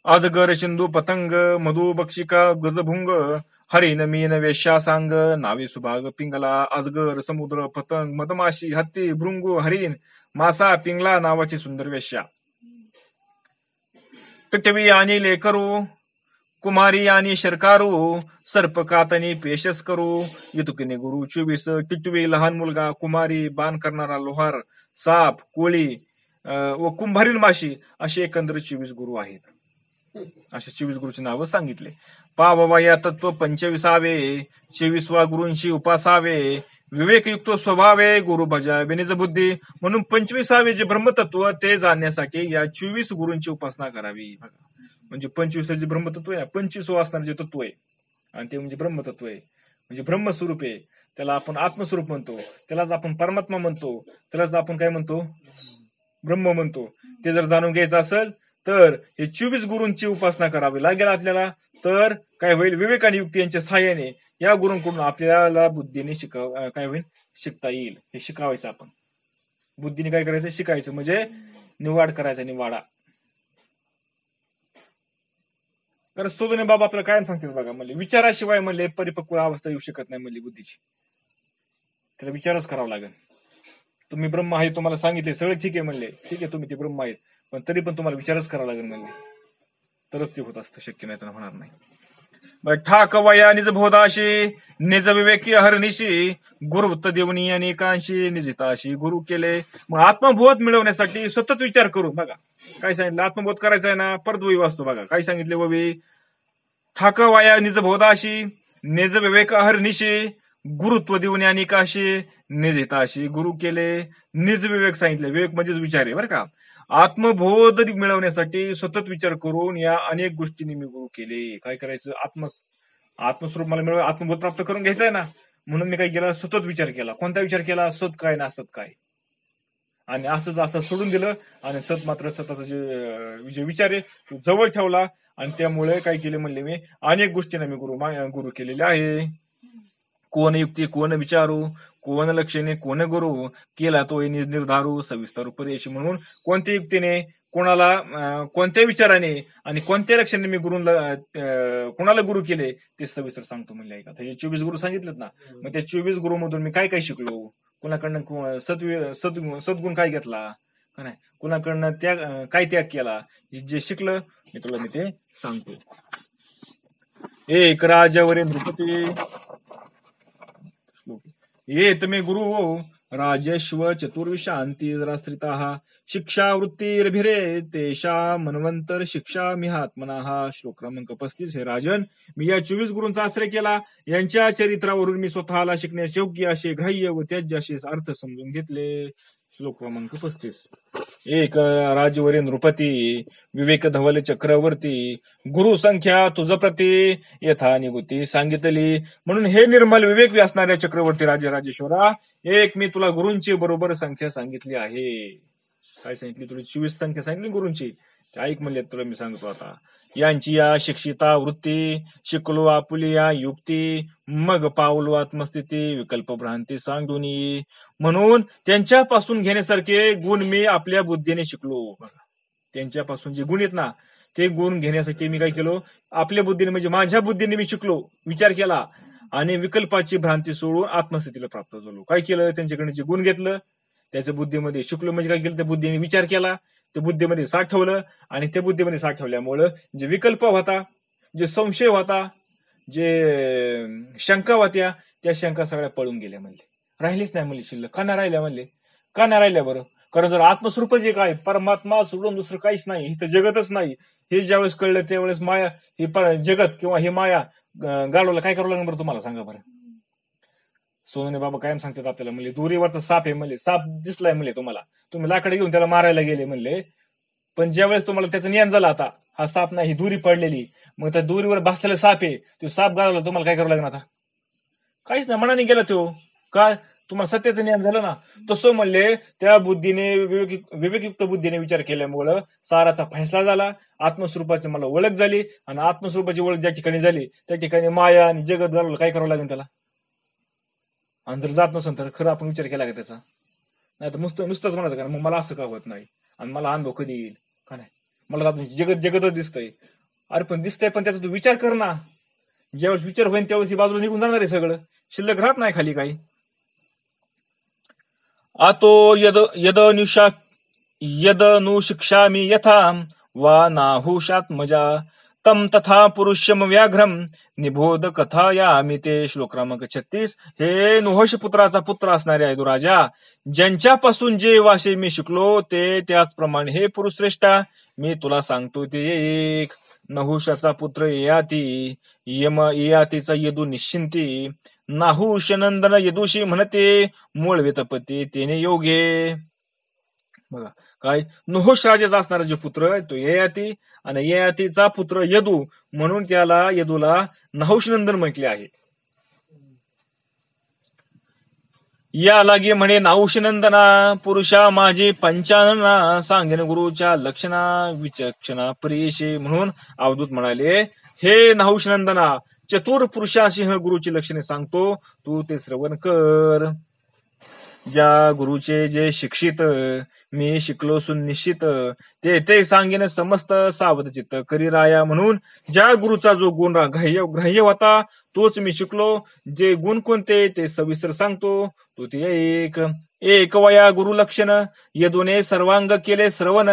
अजगर सिंधू पतंग मधु बक्षिका गजभुंग हरिण मीन वेश्या सांग नावे सुभाग पिंगला अजगर समुद्र पतंग मधमाशी हत्ती भृंगू हरिण मासा पिंगला नावाची सुंदर वेश्या पृथ्वी आणि लेकरू कुमारी आणि शर्कारू सर्पकातनी पेशस करू युतुकिने गुरु 24 टिटवी लहान मुलगा कुमारी बाण करणारा लोहार साप कोळी व कुंभारीण माशी असे एकंदर 24 गुरु आहेत. अशा 24 गुरुची नावं सांगितले. पाववा या तत्व 25वे 24वा गुरूंशी उपासावे विवेकयुक्त स्वभावे गुरु भजा बेनिज बुद्धी म्हणून 25वे जे ब्रह्मतत्व ते जाणण्यासाठी या 24 गुरूंची उपासना करावी. म्हणजे 25 जे ब्रह्मतत्व आहे 25 असणारे जे तत्व आहे आणि ते म्हणजे ब्रह्मतत्व आहे म्हणजे ब्रह्मस्वरूप आहे. त्याला आपण आत्मस्वरूप म्हणतो, त्यालाच आपण परमात्मा म्हणतो, त्यालाच आपण काय म्हणतो ब्रह्म म्हणतो. ते जर जाणून घ्यायचं असेल तर हे 24 गुरूंची उपासना करावी लागेल आपल्याला. तर काय होईल विवेक आणि युक्ती यांच्या सहाय्याने या गुरूंकडून आपल्याला बुद्धीने काय होईल शिकता येईल. हे शिकावायचं आपण बुद्धीने काय करायचं शिकायचं म्हणजे निवाड करायचा निवाडा. कारण सोदने बाबा आपल्याला काय सांगतात बघा म्हणले विचाराशिवाय म्हणले परिपक्व अवस्था येऊ शकत नाही म्हणली बुद्धीची. त्याला विचारच करावा लागेल. तुम्ही ब्रह्म आहे तुम्हाला सांगितले सगळे ठीक आहे म्हणले ठीक आहे तुम्ही ते ब्रह्म आहेत पण तरी पण तुम्हाला विचारच करावा लागेल म्हणले तरच ते होत असतं शक्य नाही तर होणार नाही. ठाक वया निज बोधाशी निज विवेकी हरणीशी गुरुवृत्त देवनी अनेकांशी निजिताशी गुरु केले. मग आत्मबोध मिळवण्यासाठी सतत विचार करू. बघा काय सांगितलं आत्मबोध करायचा आहे ना परत वही वाचतो बघा काय सांगितले ववी ठाक वया निज बोधाशी निज विवेक हरणीशी गुरुत्व देवनी अनेकाशी निजिताशी गुरु केले. निज विवेक सांगितले विवेक म्हणजेच विचार आहे बरं का. आत्मबोध मिळवण्यासाठी सतत विचार करून या अनेक गोष्टींनी मी गुरु केले. काय करायचं आत्मस्वरूप मला मिळव आत्मबोध प्राप्त करून घ्यायचा आहे ना म्हणून मी काय केलं सतत विचार केला. कोणता विचार केला सत काय ना असत काय आणि असं सोडून दिलं आणि सत मात्र स्वतःचा जे विचार आहे तो जवळ ठेवला आणि त्यामुळे काय केले म्हणले मी अनेक गोष्टींना मी गुरु केलेले आहे. कोण युक्ती कोण विचारू कोण लक्षणे कोण गुरु केला तो निर्धारू सविस्तर उपदेश म्हणून कोणत्या युक्तीने कोणाला कोणत्या विचाराने आणि कोणत्या लक्षणे मी कोणाला गुरु केले ते सविस्तर सांगतो म्हणले. ऐका हे 24 गुरु सांगितलेत ना मग त्या 24 गुरु मधून मी काय काय शिकलो कुणाकडनं सद्गुण काय घेतला का नाही कुणाकडनं काय त्याग केला जे शिकलं मी ते सांगतो. एक राजावरील नृपती ये तुम्ही गुरु हो राजेश्व चतुर्विशांती जराश्रिता शिक्षा वृत्तीर्भिरे तेषा मनवंतर शिक्षा मिहात्मना. श्लोक क्रमांक 35. हे राजन मी या 24 गुरूंचा आश्रय केला यांच्या चरित्रावरून मी स्वतःला शिकण्यास योग्य असे ग्राह्य व त्याज्य असे अर्थ समजून घेतले. श्लोक क्रमांक 35. एक राजवरी नृपती विवेक धवल चक्रवर्ती गुरु संख्या तुझ प्रती यथा निगुती सांगितली. म्हणून हे निर्मल विवेक व्यासणाऱ्या चक्रवर्ती राजेश्वरा एक मी तुला गुरूंची बरोबर संख्या सांगितली आहे. काय सांगितली तुला 24 संख्या सांगितली गुरूंची ऐक म्हणले तुला मी सांगतो आता. यांची या शिक्षिता वृत्ती शिकलो आपुलिया युक्ती मग पावलो आत्मस्थिती विकल्प भ्रांती सांगून म्हणून त्यांच्यापासून घेण्यासारखे गुण मी आपल्या बुद्धीने शिकलो. त्यांच्यापासून जे गुण आहेत ना ते गुण घेण्यासाठी मी काय केलो आपल्या बुद्धीने म्हणजे माझ्या बुद्धीने मी शिकलो विचार केला आणि विकल्पाची भ्रांती सोडून आत्मस्थितीला प्राप्त झालो. काय केलं त्यांच्याकडे जे गुण घेतलं त्याच्या बुद्धीमध्ये शिकलो म्हणजे काय केलं त्या बुद्धीने विचार केला ते बुद्धीमध्ये साठवलं आणि त्या बुद्धीमध्ये साठवल्यामुळं जे विकल्प होता जे संशय होता जे शंका होत्या त्या शंका सगळ्या पळून गेल्या म्हणले राहिलीच नाही म्हणले शिल्लक. का नाही राहिल्या म्हणले का नाही राहिल्या बरं कारण जर आत्मस्वरूप जे काय परमात्मा सोडून दुसरं काहीच नाही हे तर जगतच नाही हे ज्यावेळेस कळलं त्यावेळेस माया हे जगत किंवा हे माया गाडवलं काय करावं लागणार बरं तुम्हाला सांगा बरं. सोनने बाबा कायम सांगतात आपल्याला म्हणले दोरीवरचा साप आहे म्हणले साप दिसलाय म्हणले तुम्हाला तुम्ही लाकडे घेऊन त्याला मारायला गेले म्हणले पण ज्यावेळेस तुम्हाला त्याचं ज्ञान झालं आता हा साप नाही ही दोरी पडलेली मग त्या दोरीवर बसलेला साप आहे तो साप गाळवला तुम्हाला काय करावं लागणार आता काहीच नाही मनाने गेला तो का तुम्हाला सत्याचं ज्ञान झालं ना, तसं म्हणले त्या बुद्धीने विवेकयुक्त बुद्धीने विचार केल्यामुळं साराचा फैसला झाला, आत्मस्वरूपाची मला ओळख झाली, आणि आत्मस्वरूपाची ओळख ज्या ठिकाणी झाली त्या ठिकाणी माया आणि जगत घालवलं काय करावं लागेल त्याला. आणि जर जात नसेल तर खरं आपण विचार केला का त्याचा, नाही तर नुसतंच म्हणायचं का मग मला असं का होत नाही आणि मला अनुभव कधी येईल का नाही, मला जगतच दिसतंय. अरे पण दिसतंय, पण त्याचा तू विचार कर ना. ज्यावेळेस विचार होईल त्यावेळेस ही बाजूला निघून जाणार आहे, सगळं शिल्लक राहत नाही खाली काही. आतो यद नु शिक्षामि यथा वा नाहुषात्मजा तम तथा पुरुषम व्याघ्रम निबोध कथायामी. ते श्लोक क्रमांक 36. हे नुहश पुत्राचा पुत्र असणारे आहे राजा, ज्यांच्यापासून जे वाषे मी शिकलो ते त्याचप्रमाणे हे पुरुष श्रेष्ठा मी तुला सांगतो ते एक. नहुषाचा पुत्र ययाती, ययातीचा यदू निश्चिंती, नाहुष नंदन यदुशी म्हणते, मूळ वेतपती तेने योगे. बघा काय, नहुष राजाचा असणारा जो पुत्र तो ययाती, आणि ययातीचा पुत्र यदू म्हणून त्याला यदूला नहुष नंदन म्हटले आहे. या लागे म्हणे नाहुष नंदना पुरुषा माझे पंचानना, सांगेन गुरुच्या लक्षणा विचक्षणा परीशे. म्हणून अवधूत म्हणाले, हे नाहुष नंदना, चतुर पुरुषासिंह गुरुची लक्षणे सांगतो, तू ते श्रवण कर. ज्या गुरुचे जे शिक्षित मी शिकलो सुनिश्चित, ते सांगेन समस्त सावध चित्त करी राया. म्हणून ज्या गुरुचा जो गुण ग्राह्य होता तोच मी शिकलो. जे गुण कोणते ते सविस्तर सांगतो, तो ते एक वया गुरु लक्षण, यदुने सर्वांग केले श्रवण,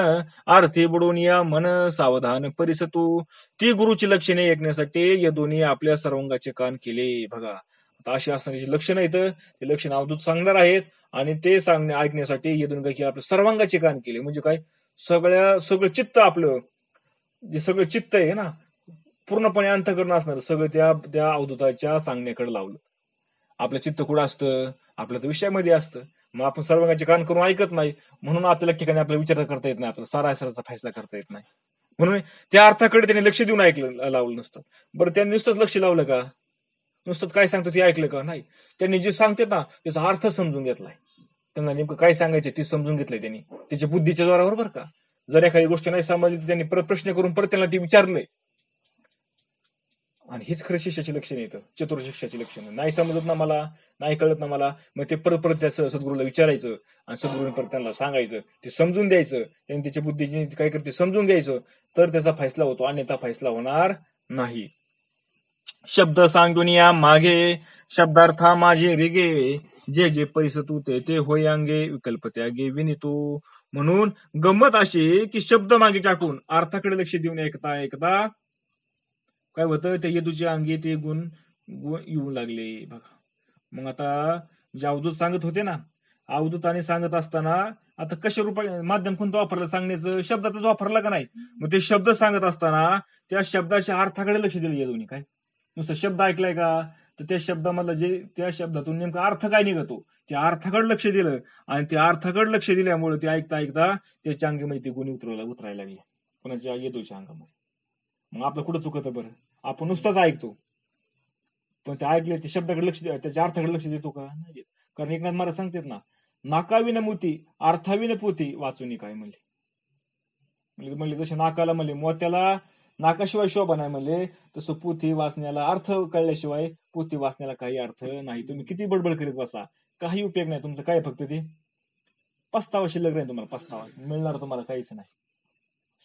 आरती बुडून या मन सावधान परिसतू. ती गुरुची लक्षणे ऐकण्यासाठी यदुने आपल्या सर्वांगाचे कान केले. बघा आता अशी असणारी लक्षणं आहेत, ते लक्षण अवधूत सांगणार आहेत, आणि ते ऐकण्यासाठी यदून काय केलं, आपलं सर्वांगाचे कान केले. म्हणजे काय, सगळं चित्त, आपलं जे सगळं चित्त आहे ना, पूर्णपणे अंतःकरण असणार सगळं त्या अवधूताच्या सांगण्याकडे लावलं. आपलं चित्त कुठं असतं, आपलं तर विषयामध्ये असतं. मग आपण सर्वांगाचे कान करून ऐकत नाही, म्हणून आपल्याला ठिकाणी आपल्याला विचार करता येत नाही, आपल्याला सारासाराचा फैसला करता येत नाही. म्हणून त्या अर्थाकडे त्यांनी लक्ष देऊन लावलं नसतं. बरं, त्यांनी नुसतंच लक्ष लावलं का, नुसतं काय सांगतो ते ऐकलं का, नाही. त्यांनी जे सांगतात ना त्याचा अर्थ समजून घेतलाय, त्यांना नेमकं काय सांगायचे ते समजून घेतलंय त्यांनी त्याच्या बुद्धीच्या जोरावर. बरं का, जर एखादी गोष्ट नाही समजली तर त्यांनी परत प्रश्न करून परत त्यांना ते विचारलंय. आणि हीच खरं शिष्याची लक्षण येतं, चतुर शिष्याची लक्षणं. नाही समजत ना मला, नाही कळत ना मला, मग ते परत त्या सद्गुरूला विचारायचं, आणि सद्गुरूने परत त्यांना सांगायचं, ते समजून द्यायचं. त्यांनी त्याच्या बुद्धीची काय करते समजून घ्यायचं, तर त्याचा फैसला होतो, अन्यथा फैसला होणार नाही. शब्द सांगून या मागे, शब्दार्था माझे रेगे, जे जे परिसतू ते होय अंगे, विकल्प त्यागे विनितू. म्हणून गंमत अशी की शब्द मागे टाकून अर्थाकडे लक्ष देऊन ऐकता काय होतं, ते यदूच्या अंगी ते गुण येऊ लागले. बघा मग आता जे अवधूत सांगत होते ना, अवधूताने सांगत असताना आता कशा माध्यम कोणतं वापरलं सांगण्याचं, शब्दातच वापरला का नाही. मग ते शब्द सांगत असताना त्या शब्दाच्या अर्थाकडे लक्ष दिलं यदूने. काय नुसतं शब्द ऐकलाय का, तर त्या शब्दामधला त्या शब्दातून नेमका अर्थ काय निघतो त्या अर्थाकडे लक्ष दिलं, आणि त्या अर्थाकडे लक्ष दिल्यामुळे ते ऐकता त्याच्या अंगामध्ये ते गुण उतरायला लागले, कोणाच्या यदूच्या अंगामध्ये. मग आपलं कुठं चुकतं बरं, आपण नुसतंच ऐकतो, पण ते ऐकले ते शब्दाकडे लक्ष त्याच्या अर्थाकडे लक्ष देतो का, नाही देत. कारण एकनाथ महाराज सांगतात ना, नाकाविन मोती अर्थाविन पोती वाचून काय म्हणले जसे नाकाला म्हणले मोत्याला नाकाशिवाय शोभा नाही म्हणले, तसं पोथी वाचण्याला अर्थ कळल्याशिवाय पोथी वाचण्याला काही अर्थ नाही. तुम्ही किती बडबड करीत बसा, काही उपयोग नाही तुमचं. काय फक्त ते पस्तावा शिल्लक नाही, तुम्हाला पस्तावा मिळणार तुम्हाला काहीच नाही.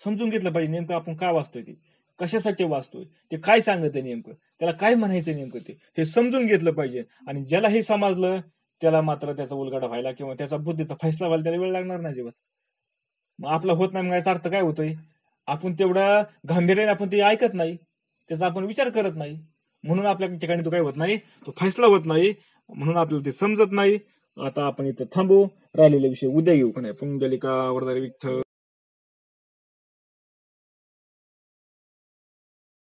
समजून घेतलं पाहिजे नेमकं आपण काय वाचतोय, ते कशासाठी वाचतोय, ते काय सांगत नेमकं, त्याला काय म्हणायचं नेमकं, ते हे समजून घेतलं पाहिजे. आणि ज्याला हे समजलं त्याला मात्र त्याचा उलगडा व्हायला किंवा त्याचा बुद्धीचा फैसला व्हायला त्याला वेळ लागणार नाही जेव्हा. मग आपला होत नाही, मग याचा अर्थ काय होतोय, आपण तेवढा गांभीर्याने आपण ते ऐकत नाही, त्याचा आपण विचार करत नाही, म्हणून आपल्या ठिकाणी तो काय होत नाही, तो फैसला होत नाही, म्हणून आपल्याला ते समजत नाही. आता आपण इथं थांबू, राहिलेले विषय उद्या घेऊ. पुंडलिका वरदारी विठ्ठल.